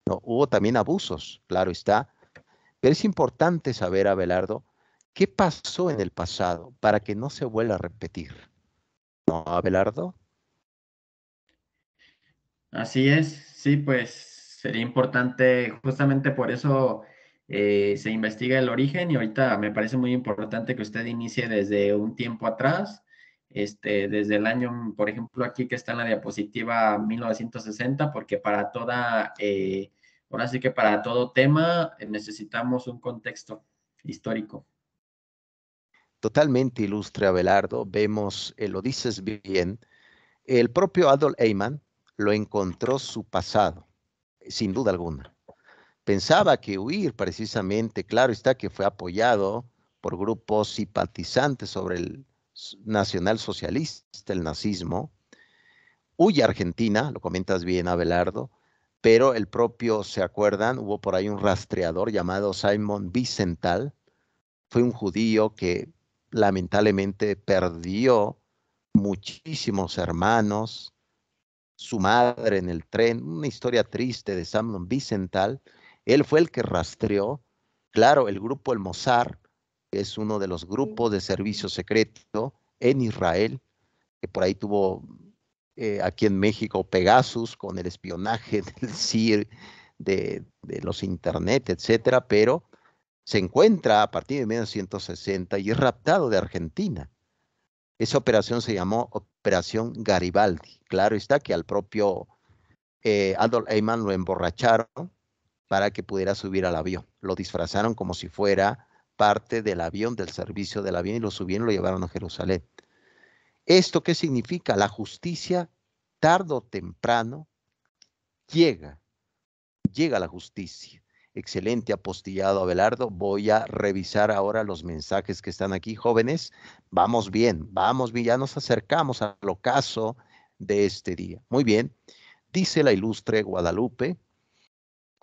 Speaker 1: ¿No? Hubo también abusos, claro está, pero es importante saber, Abelardo, qué pasó en el pasado para que no se vuelva a repetir. ¿No, Abelardo?
Speaker 7: Así es, sí, pues sería importante, justamente por eso se investiga el origen y ahorita me parece muy importante que usted inicie desde un tiempo atrás, desde el año, por ejemplo, aquí que está en la diapositiva 1960, porque para ahora sí que para todo tema necesitamos un contexto histórico.
Speaker 1: Totalmente ilustre, Abelardo. Vemos, lo dices bien, el propio Adolf Eichmann lo encontró su pasado, sin duda alguna. Pensaba que huir precisamente, claro está que fue apoyado por grupos simpatizantes sobre el nacionalsocialista, el nazismo. Huye a Argentina, lo comentas bien, Abelardo, pero el propio, ¿se acuerdan? Hubo por ahí un rastreador llamado Simon Wiesenthal. Fue un judío que lamentablemente perdió muchísimos hermanos, su madre en el tren, una historia triste de Simon Wiesenthal. Él fue el que rastreó, claro, el grupo El Mossad, que es uno de los grupos de servicio secreto en Israel, que por ahí tuvo aquí en México Pegasus con el espionaje del CIR, de los internet, etcétera, pero se encuentra a partir de 1960 y es raptado de Argentina. Esa operación se llamó Operación Garibaldi. Claro está que al propio Adolf Eichmann lo emborracharon para que pudiera subir al avión. Lo disfrazaron como si fuera parte del avión, del servicio del avión, y lo subieron y lo llevaron a Jerusalén. ¿Esto qué significa? La justicia, tarde o temprano, llega la justicia. Excelente apostillado, Abelardo. Voy a revisar ahora los mensajes que están aquí, jóvenes. Vamos bien, ya nos acercamos al ocaso de este día. Muy bien, dice la ilustre Guadalupe,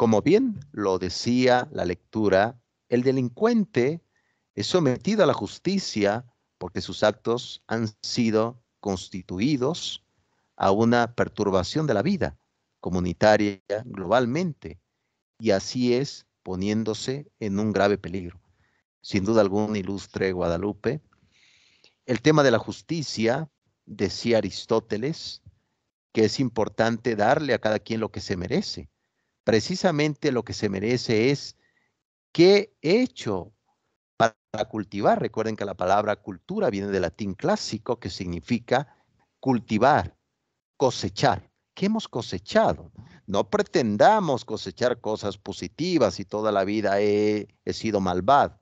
Speaker 1: Como bien lo decía la lectura, el delincuente es sometido a la justicia porque sus actos han sido constituidos a una perturbación de la vida comunitaria globalmente, y así es poniéndose en un grave peligro. Sin duda alguna, ilustre Guadalupe, el tema de la justicia, decía Aristóteles, que es importante darle a cada quien lo que se merece. Precisamente lo que se merece es qué he hecho para cultivar. Recuerden que la palabra cultura viene del latín clásico, que significa cultivar, cosechar. ¿Qué hemos cosechado? No pretendamos cosechar cosas positivas y toda la vida he sido malvado.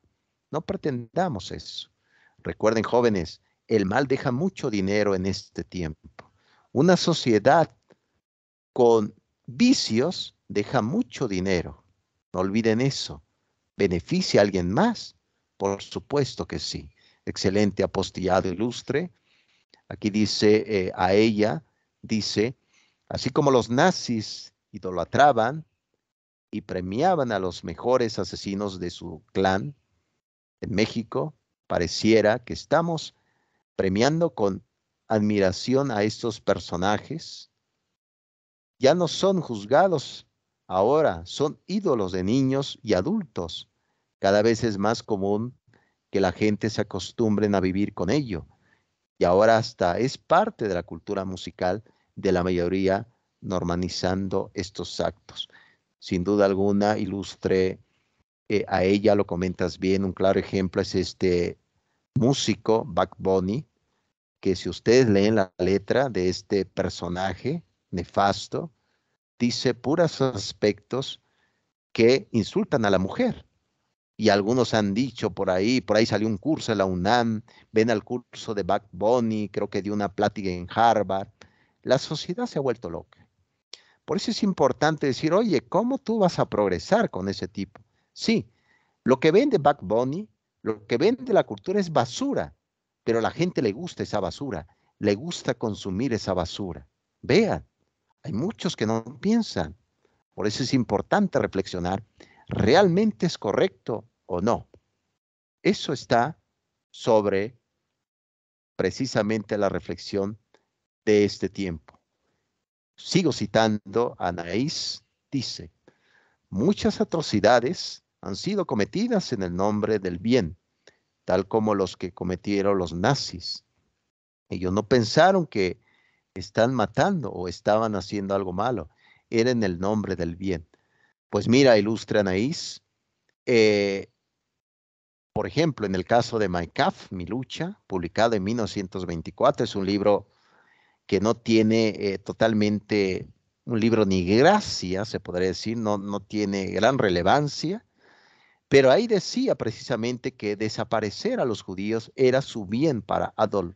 Speaker 1: No pretendamos eso. Recuerden, jóvenes, el mal deja mucho dinero en este tiempo. Una sociedad con vicios deja mucho dinero. No olviden eso. ¿Beneficia a alguien más? Por supuesto que sí. Excelente apostillado ilustre. Aquí dice a ella, dice, así como los nazis idolatraban y premiaban a los mejores asesinos de su clan, en México pareciera que estamos premiando con admiración a estos personajes. Ya no son juzgados ahora, son ídolos de niños y adultos. Cada vez es más común que la gente se acostumbren a vivir con ello. Y ahora hasta es parte de la cultura musical de la mayoría, normalizando estos actos. Sin duda alguna, ilustre, a ella lo comentas bien, un claro ejemplo es este músico, Bugs Bunny, que si ustedes leen la letra de este personaje nefasto, dice puros aspectos que insultan a la mujer. Y algunos han dicho por ahí salió un curso de la UNAM, ven al curso de Bugs Bunny, creo que dio una plática en Harvard. La sociedad se ha vuelto loca. Por eso es importante decir, oye, ¿cómo tú vas a progresar con ese tipo? Sí, lo que vende Bugs Bunny, lo que vende la cultura es basura, pero a la gente le gusta esa basura, le gusta consumir esa basura. Vean, hay muchos que no piensan. Por eso es importante reflexionar, ¿realmente es correcto o no? Eso está sobre precisamente la reflexión de este tiempo. Sigo citando a Anaïs, dice, muchas atrocidades han sido cometidas en el nombre del bien, tal como los que cometieron los nazis. Ellos no pensaron que están matando o estaban haciendo algo malo, era en el nombre del bien. Pues mira, ilustre Anaïs, por ejemplo, en el caso de Mein Kampf, Mi lucha, publicado en 1924, es un libro que no tiene totalmente, un libro ni gracia, se podría decir, no tiene gran relevancia, pero ahí decía precisamente que desaparecer a los judíos era su bien para Adolf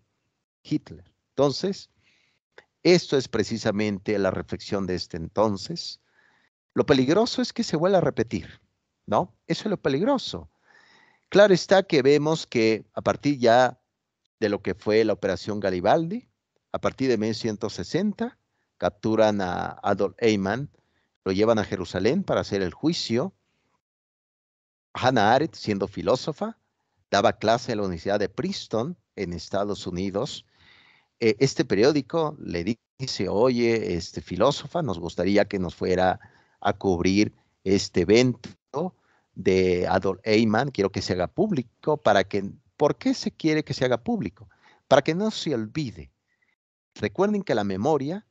Speaker 1: Hitler. Entonces, esto es precisamente la reflexión de este entonces. Lo peligroso es que se vuelva a repetir, ¿no? Eso es lo peligroso. Claro está que vemos que a partir ya de lo que fue la Operación Garibaldi, a partir de 1960, capturan a Adolf Eichmann, lo llevan a Jerusalén para hacer el juicio. Hannah Arendt, siendo filósofa, daba clase en la Universidad de Princeton en Estados Unidos. Este periódico le dice, oye, filósofa, nos gustaría que nos fuera a cubrir este evento de Adolf Eichmann, quiero que se haga público, ¿por qué se quiere que se haga público? Para que no se olvide. Recuerden que la memoria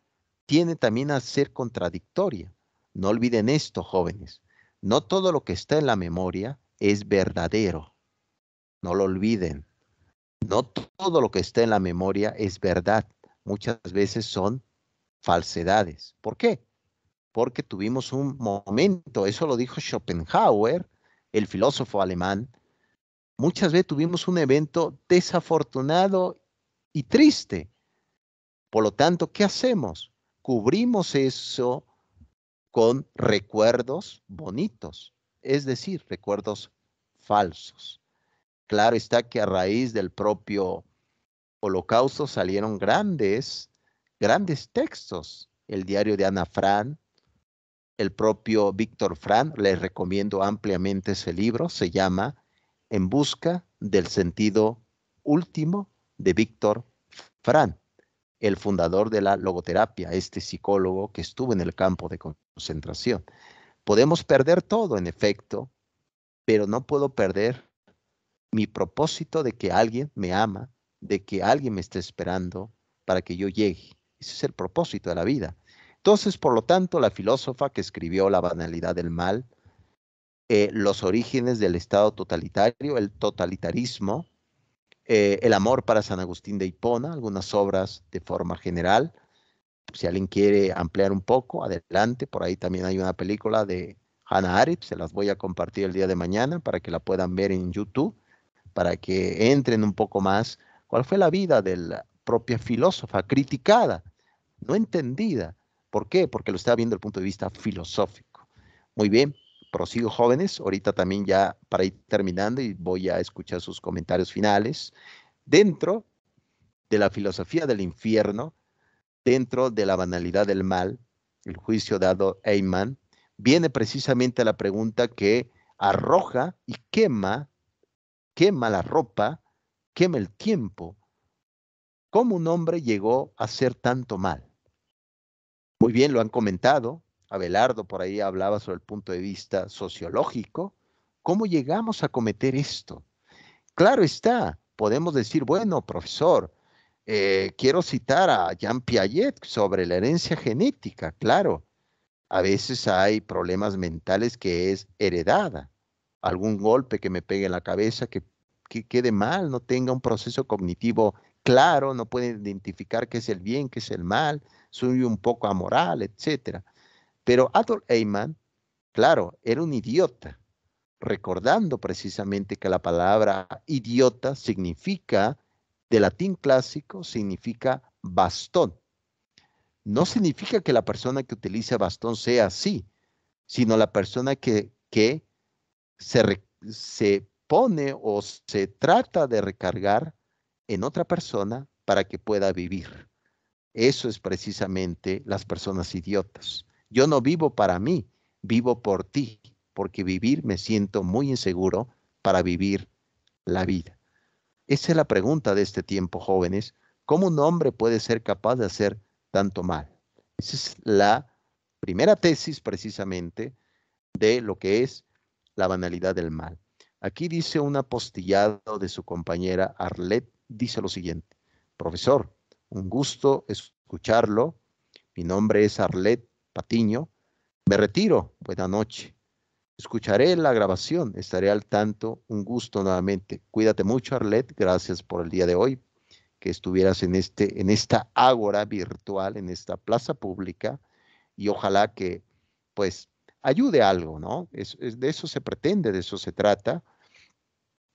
Speaker 1: tiene también a ser contradictoria. No olviden esto, jóvenes. No todo lo que está en la memoria es verdadero. No lo olviden. No todo lo que está en la memoria es verdad. Muchas veces son falsedades. ¿Por qué? Porque tuvimos un momento, eso lo dijo Schopenhauer, el filósofo alemán, muchas veces tuvimos un evento desafortunado y triste. Por lo tanto, ¿qué hacemos? Cubrimos eso con recuerdos bonitos, es decir, recuerdos falsos. Claro está que a raíz del propio Holocausto salieron grandes textos. El diario de Ana Frank, el propio Víctor Frank. Les recomiendo ampliamente ese libro. Se llama En busca del sentido último, de Víctor Frank, el fundador de la logoterapia, este psicólogo que estuvo en el campo de concentración. Podemos perder todo, en efecto, pero no puedo perder mi propósito de que alguien me ama, de que alguien me esté esperando para que yo llegue. Ese es el propósito de la vida. Entonces, por lo tanto, la filósofa que escribió La banalidad del mal, los orígenes del Estado totalitario, el totalitarismo, el amor para San Agustín de Hipona, algunas obras de forma general. Si alguien quiere ampliar un poco, adelante. Por ahí también hay una película de Hannah Arendt, se las voy a compartir el día de mañana para que la puedan ver en YouTube, para que entren un poco más cuál fue la vida de la propia filósofa, criticada, no entendida. ¿Por qué? Porque lo estaba viendo desde el punto de vista filosófico. Muy bien, prosigo, jóvenes. Ahorita también ya para ir terminando y voy a escuchar sus comentarios finales. Dentro de la filosofía del infierno, dentro de la banalidad del mal, el juicio de Adolf Eichmann, viene precisamente la pregunta que arroja y quema la ropa, quema el tiempo. ¿Cómo un hombre llegó a hacer tanto mal? Muy bien, lo han comentado. Abelardo por ahí hablaba sobre el punto de vista sociológico. ¿Cómo llegamos a cometer esto? Claro está, podemos decir, bueno, profesor, quiero citar a Jean Piaget sobre la herencia genética. Claro, a veces hay problemas mentales que es heredada. Algún golpe que me pegue en la cabeza que quede mal, no tenga un proceso cognitivo claro, no puede identificar qué es el bien, qué es el mal, soy un poco amoral, etc. Pero Adolf Eichmann, claro, era un idiota, recordando precisamente que la palabra idiota significa, de latín clásico, significa bastón. No significa que la persona que utiliza bastón sea así, sino la persona que se pone o se trata de recargar en otra persona para que pueda vivir. Eso es precisamente las personas idiotas. Yo no vivo para mí, vivo por ti, porque vivir me siento muy inseguro para vivir la vida. Esa es la pregunta de este tiempo, jóvenes. ¿Cómo un hombre puede ser capaz de hacer tanto mal? Esa es la primera tesis precisamente de lo que es la banalidad del mal. Aquí dice un apostillado de su compañera Arlette, dice lo siguiente: profesor, un gusto escucharlo. Mi nombre es Arlette Patiño. Me retiro. Buena noche. Escucharé la grabación. Estaré al tanto. Un gusto nuevamente. Cuídate mucho, Arlette. Gracias por el día de hoy, que estuvieras en esta ágora virtual, en esta plaza pública, y ojalá que, pues, ayude algo, ¿no? De eso se pretende, de eso se trata,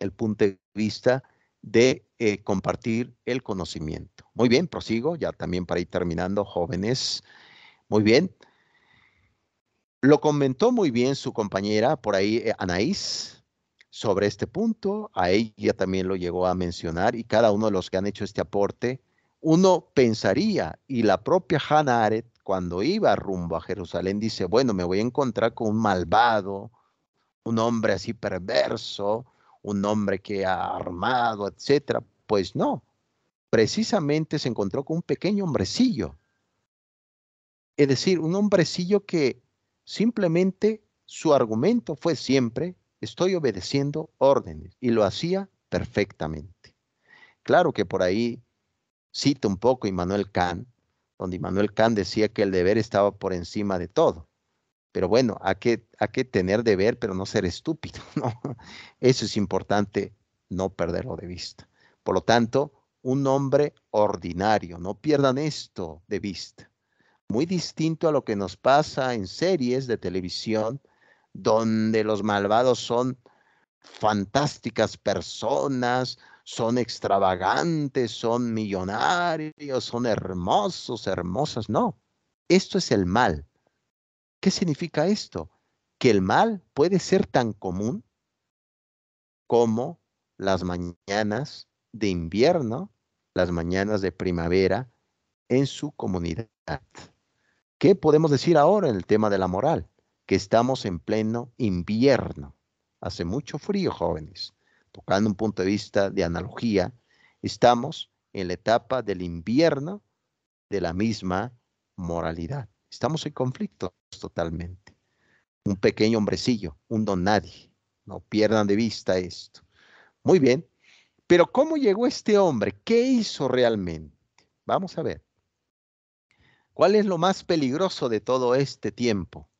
Speaker 1: el punto de vista de compartir el conocimiento. Muy bien, prosigo, ya también para ir terminando, jóvenes. Muy bien. Lo comentó muy bien su compañera por ahí, Anaís, sobre este punto. A ella también lo llegó a mencionar, y cada uno de los que han hecho este aporte, uno pensaría, y la propia Hannah Arendt, cuando iba rumbo a Jerusalén, dice, bueno, me voy a encontrar con un malvado, un hombre así perverso, un hombre que ha armado, etcétera. Pues no, precisamente se encontró con un pequeño hombrecillo. Es decir, un hombrecillo que simplemente su argumento fue siempre, estoy obedeciendo órdenes, y lo hacía perfectamente. Claro que por ahí cita un poco Immanuel Kant, donde Immanuel Kant decía que el deber estaba por encima de todo. Pero bueno, hay que tener deber, pero no ser estúpido, ¿no? Eso es importante, no perderlo de vista. Por lo tanto, un hombre ordinario, no pierdan esto de vista. Muy distinto a lo que nos pasa en series de televisión, donde los malvados son fantásticas personas, son extravagantes, son millonarios, son hermosos, hermosas. No, esto es el mal. ¿Qué significa esto? Que el mal puede ser tan común como las mañanas de invierno, las mañanas de primavera en su comunidad. ¿Qué podemos decir ahora en el tema de la moral? Que estamos en pleno invierno. Hace mucho frío, jóvenes. Tocando un punto de vista de analogía, estamos en la etapa del invierno de la misma moralidad. Estamos en conflicto totalmente. Un pequeño hombrecillo, un don nadie. No pierdan de vista esto. Muy bien, pero ¿cómo llegó este hombre? ¿Qué hizo realmente? Vamos a ver. ¿Cuál es lo más peligroso de todo este tiempo?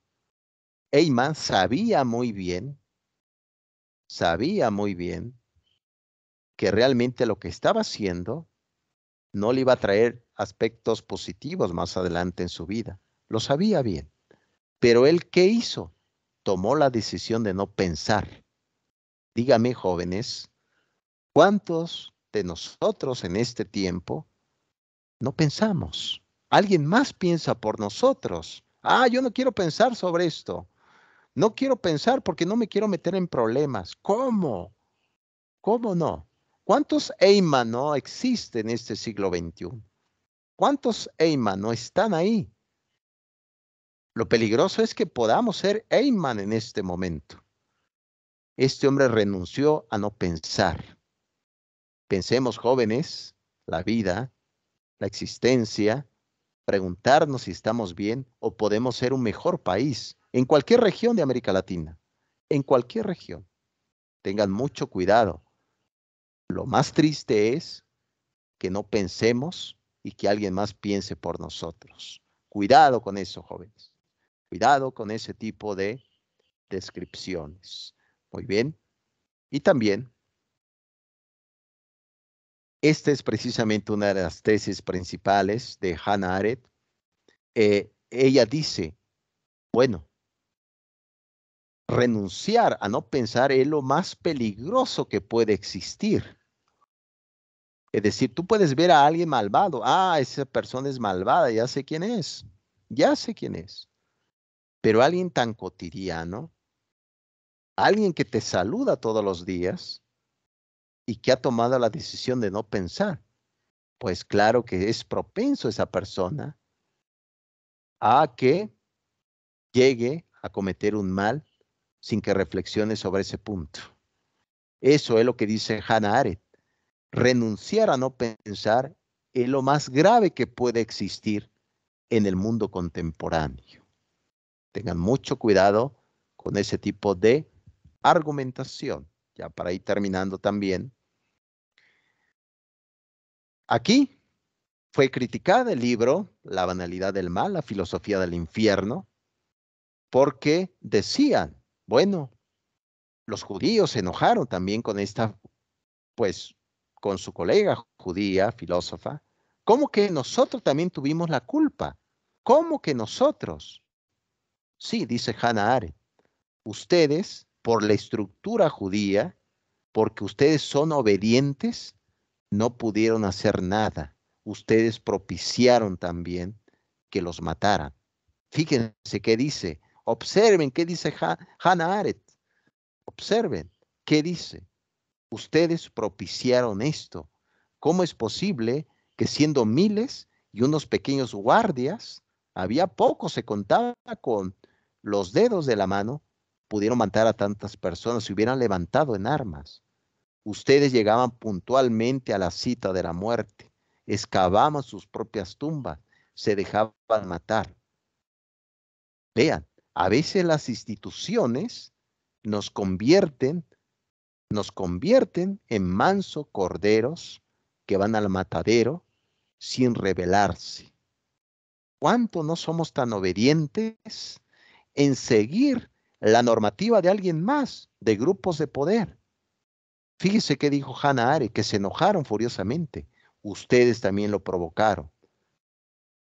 Speaker 1: Eyman sabía muy bien que realmente lo que estaba haciendo no le iba a traer aspectos positivos más adelante en su vida. Lo sabía bien. Pero él, ¿qué hizo? Tomó la decisión de no pensar. Dígame, jóvenes, ¿cuántos de nosotros en este tiempo no pensamos? Alguien más piensa por nosotros. Yo no quiero pensar sobre esto. No quiero pensar porque no me quiero meter en problemas. ¿Cómo? ¿Cómo no? ¿Cuántos Eyman no existen en este siglo XXI? ¿Cuántos Eyman no están ahí? Lo peligroso es que podamos ser Eyman en este momento. Este hombre renunció a no pensar. Pensemos, jóvenes, la vida, la existencia, preguntarnos si estamos bien o podemos ser un mejor país en cualquier región de América Latina, en cualquier región. Tengan mucho cuidado. Lo más triste es que no pensemos y que alguien más piense por nosotros. Cuidado con eso, jóvenes. Cuidado con ese tipo de descripciones. Muy bien. Y también, esta es precisamente una de las tesis principales de Hannah Arendt. Ella dice, bueno, renunciar a no pensar es lo más peligroso que puede existir. Es decir, tú puedes ver a alguien malvado. Esa persona es malvada, ya sé quién es. Ya sé quién es. Pero alguien tan cotidiano, alguien que te saluda todos los días y que ha tomado la decisión de no pensar, pues claro que es propenso esa persona a que llegue a cometer un mal sin que reflexione sobre ese punto. Eso es lo que dice Hannah Arendt. Renunciar a no pensar es lo más grave que puede existir en el mundo contemporáneo. Tengan mucho cuidado con ese tipo de argumentación. Ya para ir terminando también. Aquí fue criticada el libro La banalidad del mal, la filosofía del infierno, porque decían, bueno, los judíos se enojaron también con esta, pues, con su colega judía, filósofa. ¿Cómo que nosotros también tuvimos la culpa? ¿Cómo que nosotros? Sí, dice Hannah Arendt, ustedes, por la estructura judía, porque ustedes son obedientes, no pudieron hacer nada. Ustedes propiciaron también que los mataran. Fíjense qué dice. Observen qué dice Hannah Arendt. Observen qué dice. Ustedes propiciaron esto. ¿Cómo es posible que siendo miles y unos pequeños guardias, había pocos, se contaba con los dedos de la mano, pudieron matar a tantas personas, se hubieran levantado en armas? Ustedes llegaban puntualmente a la cita de la muerte, excavaban sus propias tumbas, se dejaban matar. Vean, a veces las instituciones nos convierten en manso corderos que van al matadero sin rebelarse. ¿Cuánto no somos tan obedientes en seguir la normativa de alguien más, de grupos de poder? Fíjese qué dijo Hannah Arendt, que se enojaron furiosamente. Ustedes también lo provocaron.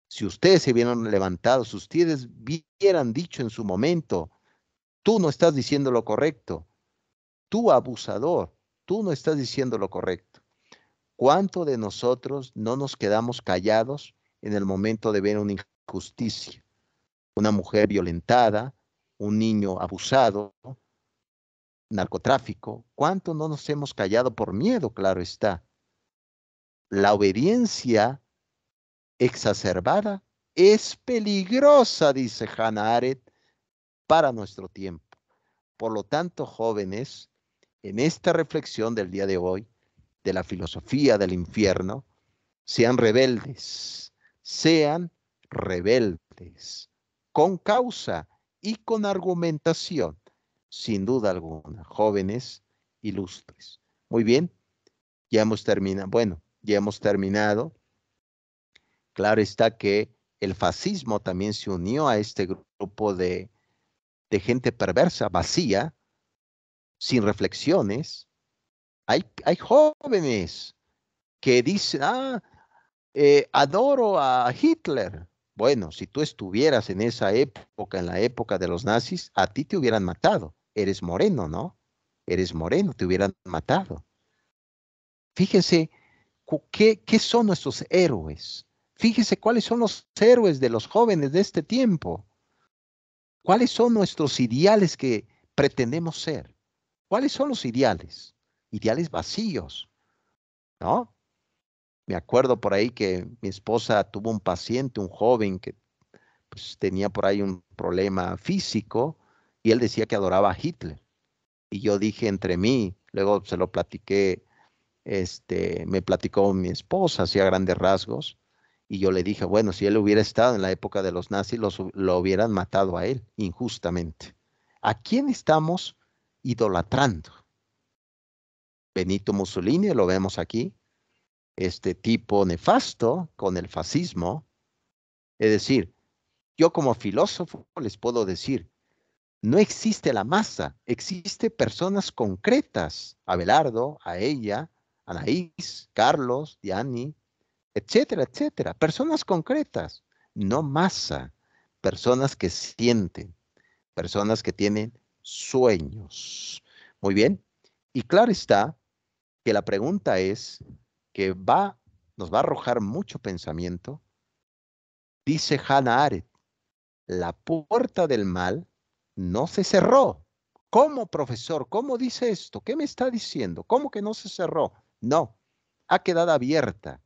Speaker 1: Si ustedes se hubieran levantado, si ustedes hubieran dicho en su momento, tú no estás diciendo lo correcto, tú abusador, tú no estás diciendo lo correcto. ¿Cuánto de nosotros no nos quedamos callados en el momento de ver una injusticia? Una mujer violentada, un niño abusado, narcotráfico. ¿Cuánto no nos hemos callado por miedo? Claro está. La obediencia exacerbada es peligrosa, dice Hannah Arendt, para nuestro tiempo. Por lo tanto, jóvenes, en esta reflexión del día de hoy, de la filosofía del infierno, sean rebeldes, con causa y con argumentación, sin duda alguna, jóvenes ilustres. Muy bien, ya hemos terminado. Bueno, ya hemos terminado. Claro está que el fascismo también se unió a este grupo de gente perversa, vacía, sin reflexiones. Hay jóvenes que dicen, adoro a Hitler. Bueno, si tú estuvieras en esa época, en la época de los nazis, a ti te hubieran matado. Eres moreno, ¿no? Eres moreno, te hubieran matado. Fíjense qué son nuestros héroes. Fíjense cuáles son los héroes de los jóvenes de este tiempo. ¿Cuáles son nuestros ideales que pretendemos ser? ¿Cuáles son los ideales? Ideales vacíos, ¿no? Me acuerdo por ahí que mi esposa tuvo un paciente, un joven que pues, tenía por ahí un problema físico y él decía que adoraba a Hitler. Y yo dije entre mí, luego se lo platiqué, me platicó mi esposa, hacía grandes rasgos, y yo le dije, bueno, si él hubiera estado en la época de los nazis, lo hubieran matado a él injustamente. ¿A quién estamos idolatrando? Benito Mussolini, lo vemos aquí, este tipo nefasto con el fascismo. Es decir, yo como filósofo les puedo decir, no existe la masa, existe personas concretas, Abelardo, a ella, Anaís, Carlos, Diani, etcétera, etcétera, personas concretas, no masa, personas que sienten, personas que tienen sueños. Muy bien, y claro está que la pregunta es que nos va a arrojar mucho pensamiento. Dice Hannah Arendt, la puerta del mal no se cerró. ¿Cómo, profesor? ¿Cómo dice esto? ¿Qué me está diciendo? ¿Cómo que no se cerró? No, ha quedado abierta.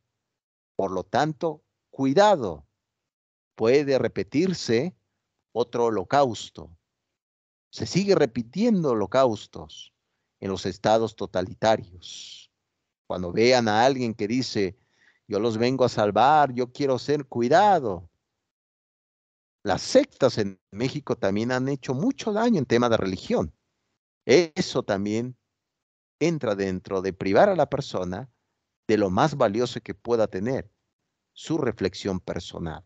Speaker 1: Por lo tanto, cuidado, puede repetirse otro holocausto. Se sigue repitiendo holocaustos en los estados totalitarios. Cuando vean a alguien que dice, yo los vengo a salvar, yo quiero ser cuidado. Las sectas en México también han hecho mucho daño en tema de religión. Eso también entra dentro de privar a la persona de lo más valioso que pueda tener, su reflexión personal.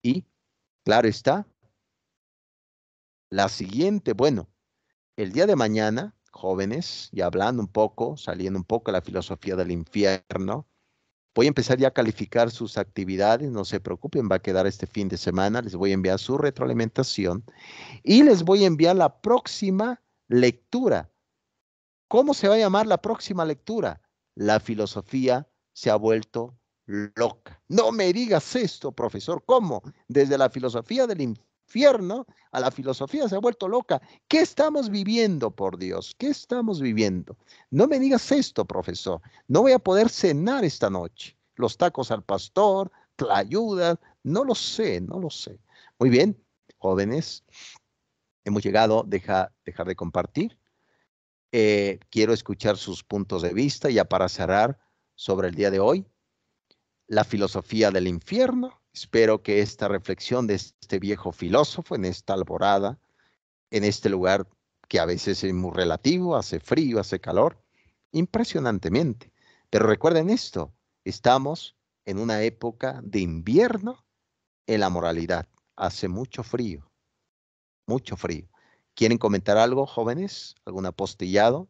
Speaker 1: Y, claro está, la siguiente, bueno, el día de mañana, jóvenes, ya hablando un poco, saliendo un poco de la filosofía del infierno, voy a empezar ya a calificar sus actividades, no se preocupen, va a quedar este fin de semana, les voy a enviar su retroalimentación y les voy a enviar la próxima lectura. ¿Cómo se va a llamar la próxima lectura? La filosofía se ha vuelto loca. No me digas esto, profesor. ¿Cómo? Desde la filosofía del infierno a la filosofía se ha vuelto loca. ¿Qué estamos viviendo, por Dios? ¿Qué estamos viviendo? No me digas esto, profesor. No voy a poder cenar esta noche. Los tacos al pastor, tlayudas, no lo sé, no lo sé. Muy bien, jóvenes, hemos llegado a dejar de compartir. Quiero escuchar sus puntos de vista ya para cerrar sobre el día de hoy. La filosofía del infierno. Espero que esta reflexión de este viejo filósofo en esta alborada, en este lugar que a veces es muy relativo, hace frío, hace calor, impresionantemente. Pero recuerden esto, estamos en una época de invierno en la moralidad. Hace mucho frío, mucho frío. ¿Quieren comentar algo, jóvenes? ¿Algún apostillado?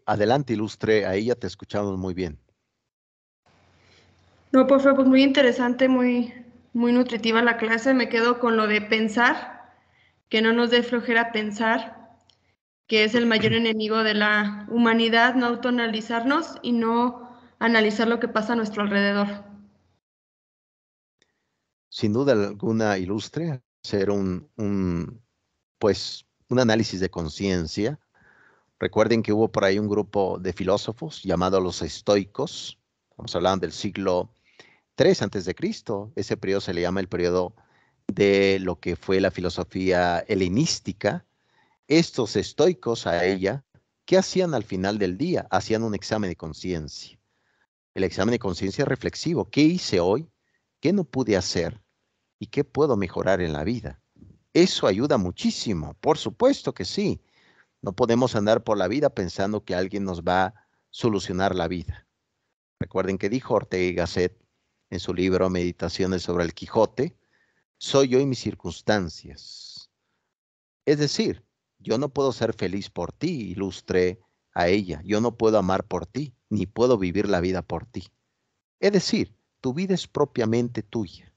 Speaker 1: Adelante, ilustre, ahí ya te escuchamos muy bien.
Speaker 2: No, pues fue muy interesante, muy nutritiva la clase. Me quedo con lo de pensar, que no nos dé flojera pensar, que es el mayor enemigo de la humanidad, no autoanalizarnos y no analizar lo que pasa a nuestro alrededor.
Speaker 1: sin duda alguna, Ilustre, hacer pues, un análisis de conciencia. Recuerden que hubo por ahí un grupo de filósofos llamado los estoicos. Estamos hablando del siglo III antes de Cristo. Ese periodo se le llama el periodo de lo que fue la filosofía helenística. Estos estoicos a ella, ¿qué hacían al final del día? Hacían un examen de conciencia. El examen de conciencia reflexivo. ¿Qué hice hoy? ¿Qué no pude hacer? ¿Y qué puedo mejorar en la vida? Eso ayuda muchísimo, por supuesto que sí. No podemos andar por la vida pensando que alguien nos va a solucionar la vida. Recuerden que dijo Ortega y Gasset en su libro Meditaciones sobre el Quijote, soy yo y mis circunstancias. Es decir, yo no puedo ser feliz por ti, Ilustre, a ella. Yo no puedo amar por ti, ni puedo vivir la vida por ti. Es decir, tu vida es propiamente tuya.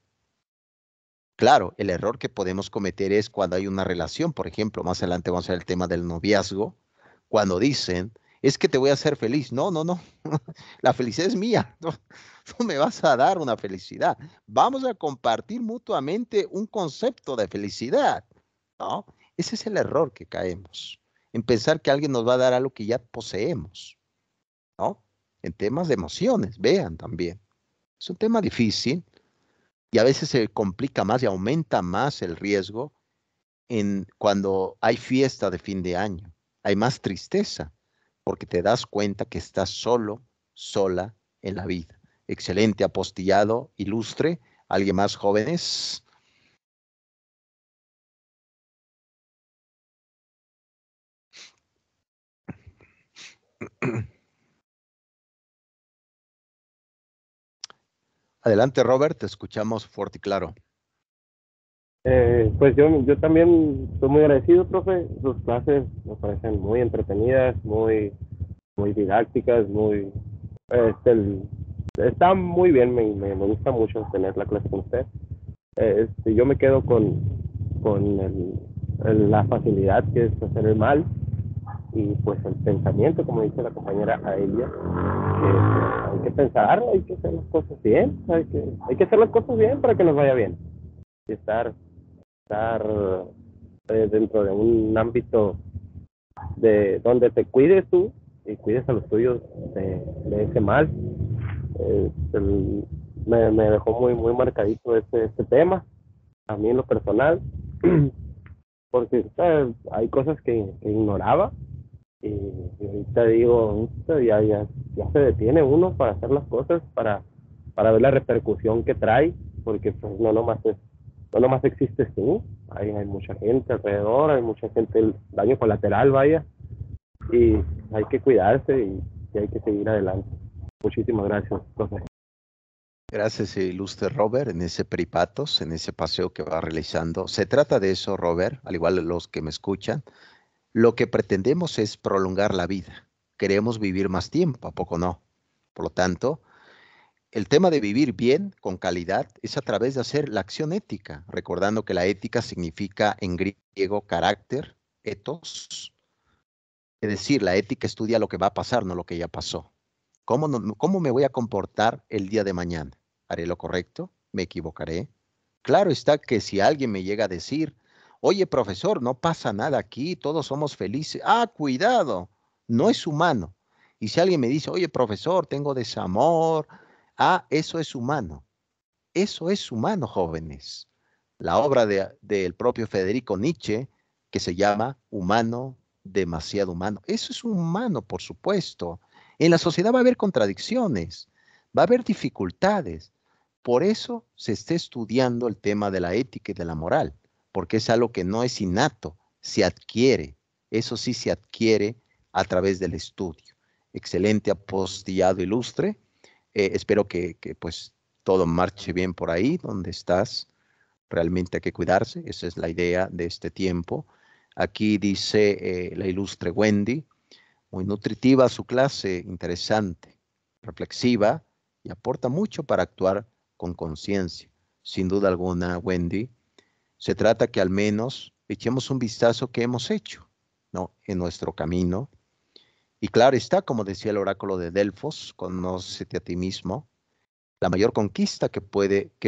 Speaker 1: Claro, el error que podemos cometer es cuando hay una relación, por ejemplo, más adelante vamos a ver el tema del noviazgo, cuando dicen, es que te voy a hacer feliz. No, no, no, la felicidad es mía, no, no me vas a dar una felicidad. Vamos a compartir mutuamente un concepto de felicidad, ¿no? Ese es el error que caemos, en pensar que alguien nos va a dar algo que ya poseemos, ¿no? En temas de emociones, vean también. Es un tema difícil. Y a veces se complica más y aumenta más el riesgo cuando hay fiesta de fin de año. Hay más tristeza porque te das cuenta que estás solo, sola en la vida. Excelente apostillado, Ilustre. ¿Alguien más, jóvenes? Adelante, Robert, te escuchamos fuerte y claro.
Speaker 6: Pues yo también estoy muy agradecido, profe. Sus clases me parecen muy entretenidas, muy didácticas, está muy bien, me gusta mucho tener la clase con usted. Yo me quedo con la facilidad que es hacer el mal y pues el pensamiento, como dice la compañera a ella, que hay que pensar, hay que hacer las cosas bien, hay que hacer las cosas bien para que nos vaya bien y estar dentro de un ámbito de donde te cuides tú y cuides a los tuyos de ese mal. Me dejó muy marcadito este tema, a mí en lo personal, porque hay cosas que ignoraba y ahorita digo, ya se detiene uno para hacer las cosas, para ver la repercusión que trae, porque pues no nomás existes tú, hay mucha gente alrededor, hay mucha gente, el daño colateral, vaya, y hay que cuidarse y hay que seguir adelante. Muchísimas gracias, profe.
Speaker 1: Gracias, Ilustre Robert, en ese peripatos, en ese paseo que va realizando. Se trata de eso, Robert, al igual de los que me escuchan. Lo que pretendemos es prolongar la vida. Queremos vivir más tiempo, ¿a poco no? Por lo tanto, el tema de vivir bien, con calidad, es a través de hacer la acción ética, recordando que la ética significa en griego carácter, ethos, es decir, la ética estudia lo que va a pasar, no lo que ya pasó. ¿Cómo me voy a comportar el día de mañana? ¿Haré lo correcto? ¿Me equivocaré? Claro está que si alguien me llega a decir, oye, profesor, no pasa nada aquí, todos somos felices. Ah, cuidado, no es humano. Y si alguien me dice, oye, profesor, tengo desamor, eso es humano. Eso es humano, jóvenes. La obra del propio Federico Nietzsche, que se llama Humano, demasiado humano. Eso es humano, por supuesto. En la sociedad va a haber contradicciones, va a haber dificultades. Por eso se está estudiando el tema de la ética y de la moral, porque es algo que no es innato, se adquiere. Eso sí se adquiere a través del estudio. Excelente apostillado, Ilustre. Espero que pues todo marche bien por ahí donde estás. Realmente hay que cuidarse, esa es la idea de este tiempo. Aquí dice la Ilustre Wendy, muy nutritiva su clase, interesante, reflexiva y aporta mucho para actuar con conciencia. Sin duda alguna, Wendy, se trata que al menos echemos un vistazo que hemos hecho, ¿no? En nuestro camino. Y claro está, como decía el oráculo de Delfos, conócete a ti mismo. La mayor conquista que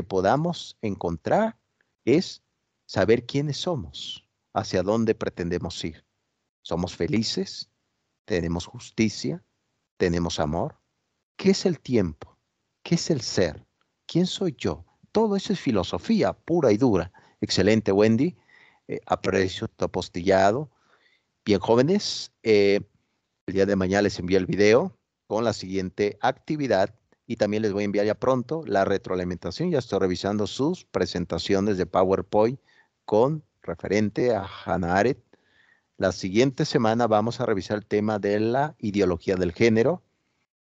Speaker 1: podamos encontrar es saber quiénes somos, hacia dónde pretendemos ir. ¿Somos felices? ¿Tenemos justicia? ¿Tenemos amor? ¿Qué es el tiempo? ¿Qué es el ser? ¿Quién soy yo? Todo eso es filosofía pura y dura. Excelente, Wendy. Aprecio tu apostillado. Bien, jóvenes, el día de mañana les envío el video con la siguiente actividad y también les voy a enviar ya pronto la retroalimentación. Ya estoy revisando sus presentaciones de PowerPoint con referente a Hannah Arendt. La siguiente semana vamos a revisar el tema de la ideología del género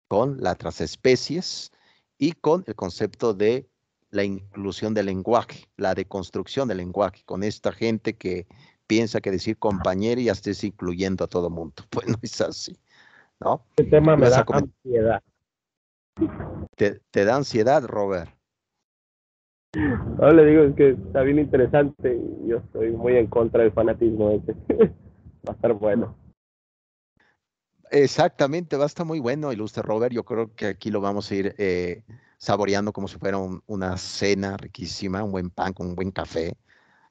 Speaker 1: con las transespecies y con el concepto de la inclusión del lenguaje, la deconstrucción del lenguaje, con esta gente que piensa que decir compañero ya estés incluyendo a todo mundo. Pues no es así, ¿no?
Speaker 6: Este tema me da ansiedad.
Speaker 1: ¿Te da ansiedad, Robert?
Speaker 6: No, le digo, es que está bien interesante y yo estoy muy en contra del fanatismo ese. Va a estar bueno.
Speaker 1: Exactamente, va a estar muy bueno, ilustre Robert. Yo creo que aquí lo vamos a ir saboreando como si fuera una cena riquísima, un buen pan con un buen café,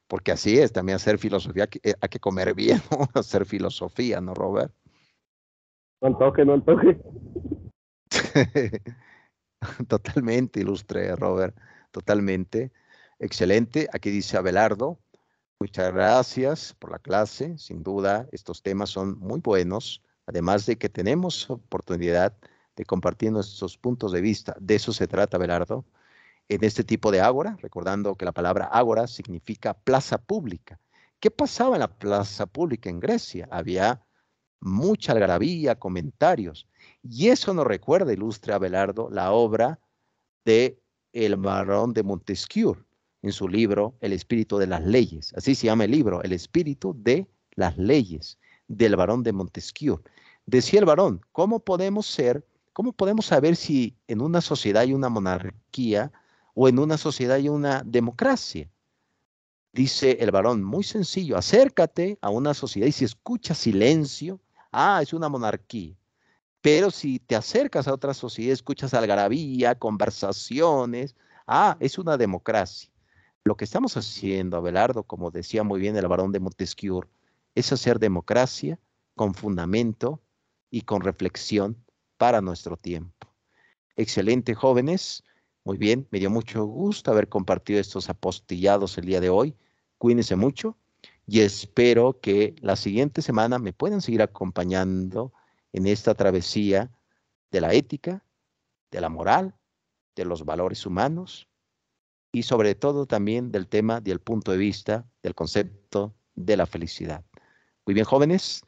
Speaker 1: porque así es, también hacer filosofía, hay que comer bien, ¿no? Hacer filosofía, ¿no, Robert?
Speaker 6: No antoje, no antoje.
Speaker 1: Totalmente, ilustre Robert, totalmente. Excelente. Aquí dice Abelardo, muchas gracias por la clase. Sin duda, estos temas son muy buenos, además de que tenemos oportunidad de compartir nuestros puntos de vista. De eso se trata, Abelardo. En este tipo de ágora, recordando que la palabra ágora significa plaza pública. ¿Qué pasaba en la plaza pública en Grecia? Había mucha algarabía, comentarios. Y eso nos recuerda, ilustre Abelardo, la obra de el barón de Montesquieu en su libro El espíritu de las leyes. Así se llama el libro, El espíritu de las leyes, del barón de Montesquieu. Decía el barón, ¿cómo podemos saber si en una sociedad hay una monarquía o en una sociedad hay una democracia? Dice el varón, muy sencillo, acércate a una sociedad y si escuchas silencio, es una monarquía. Pero si te acercas a otra sociedad, escuchas algarabía, conversaciones, es una democracia. Lo que estamos haciendo, Abelardo, como decía muy bien el varón de Montesquieu, es hacer democracia con fundamento y con reflexión para nuestro tiempo. Excelente, jóvenes. Muy bien, me dio mucho gusto haber compartido estos apostillados el día de hoy. Cuídense mucho y espero que la siguiente semana me puedan seguir acompañando en esta travesía de la ética, de la moral, de los valores humanos y sobre todo también del tema del punto de vista del concepto de la felicidad. Muy bien, jóvenes,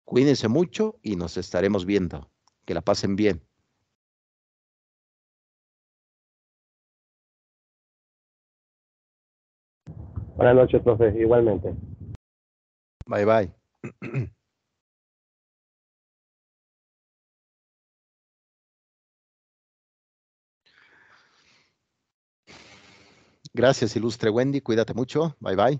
Speaker 1: cuídense mucho y nos estaremos viendo. Que la pasen bien.
Speaker 6: Buenas noches, profe, igualmente.
Speaker 1: Bye, bye. Gracias, ilustre Wendy. Cuídate mucho. Bye, bye.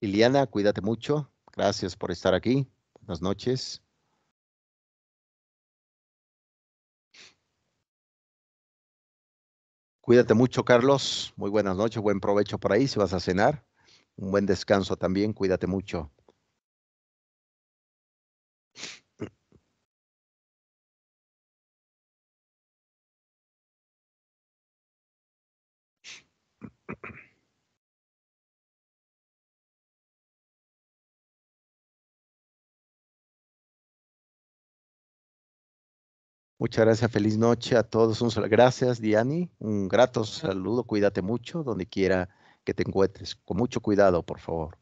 Speaker 1: Liliana, cuídate mucho. Gracias por estar aquí. Buenas noches. Cuídate mucho, Carlos. Muy buenas noches. Buen provecho por ahí si vas a cenar. Un buen descanso también. Cuídate mucho. Muchas gracias, feliz noche a todos. Gracias, Diani. Un grato saludo, cuídate mucho donde quiera que te encuentres. Con mucho cuidado, por favor.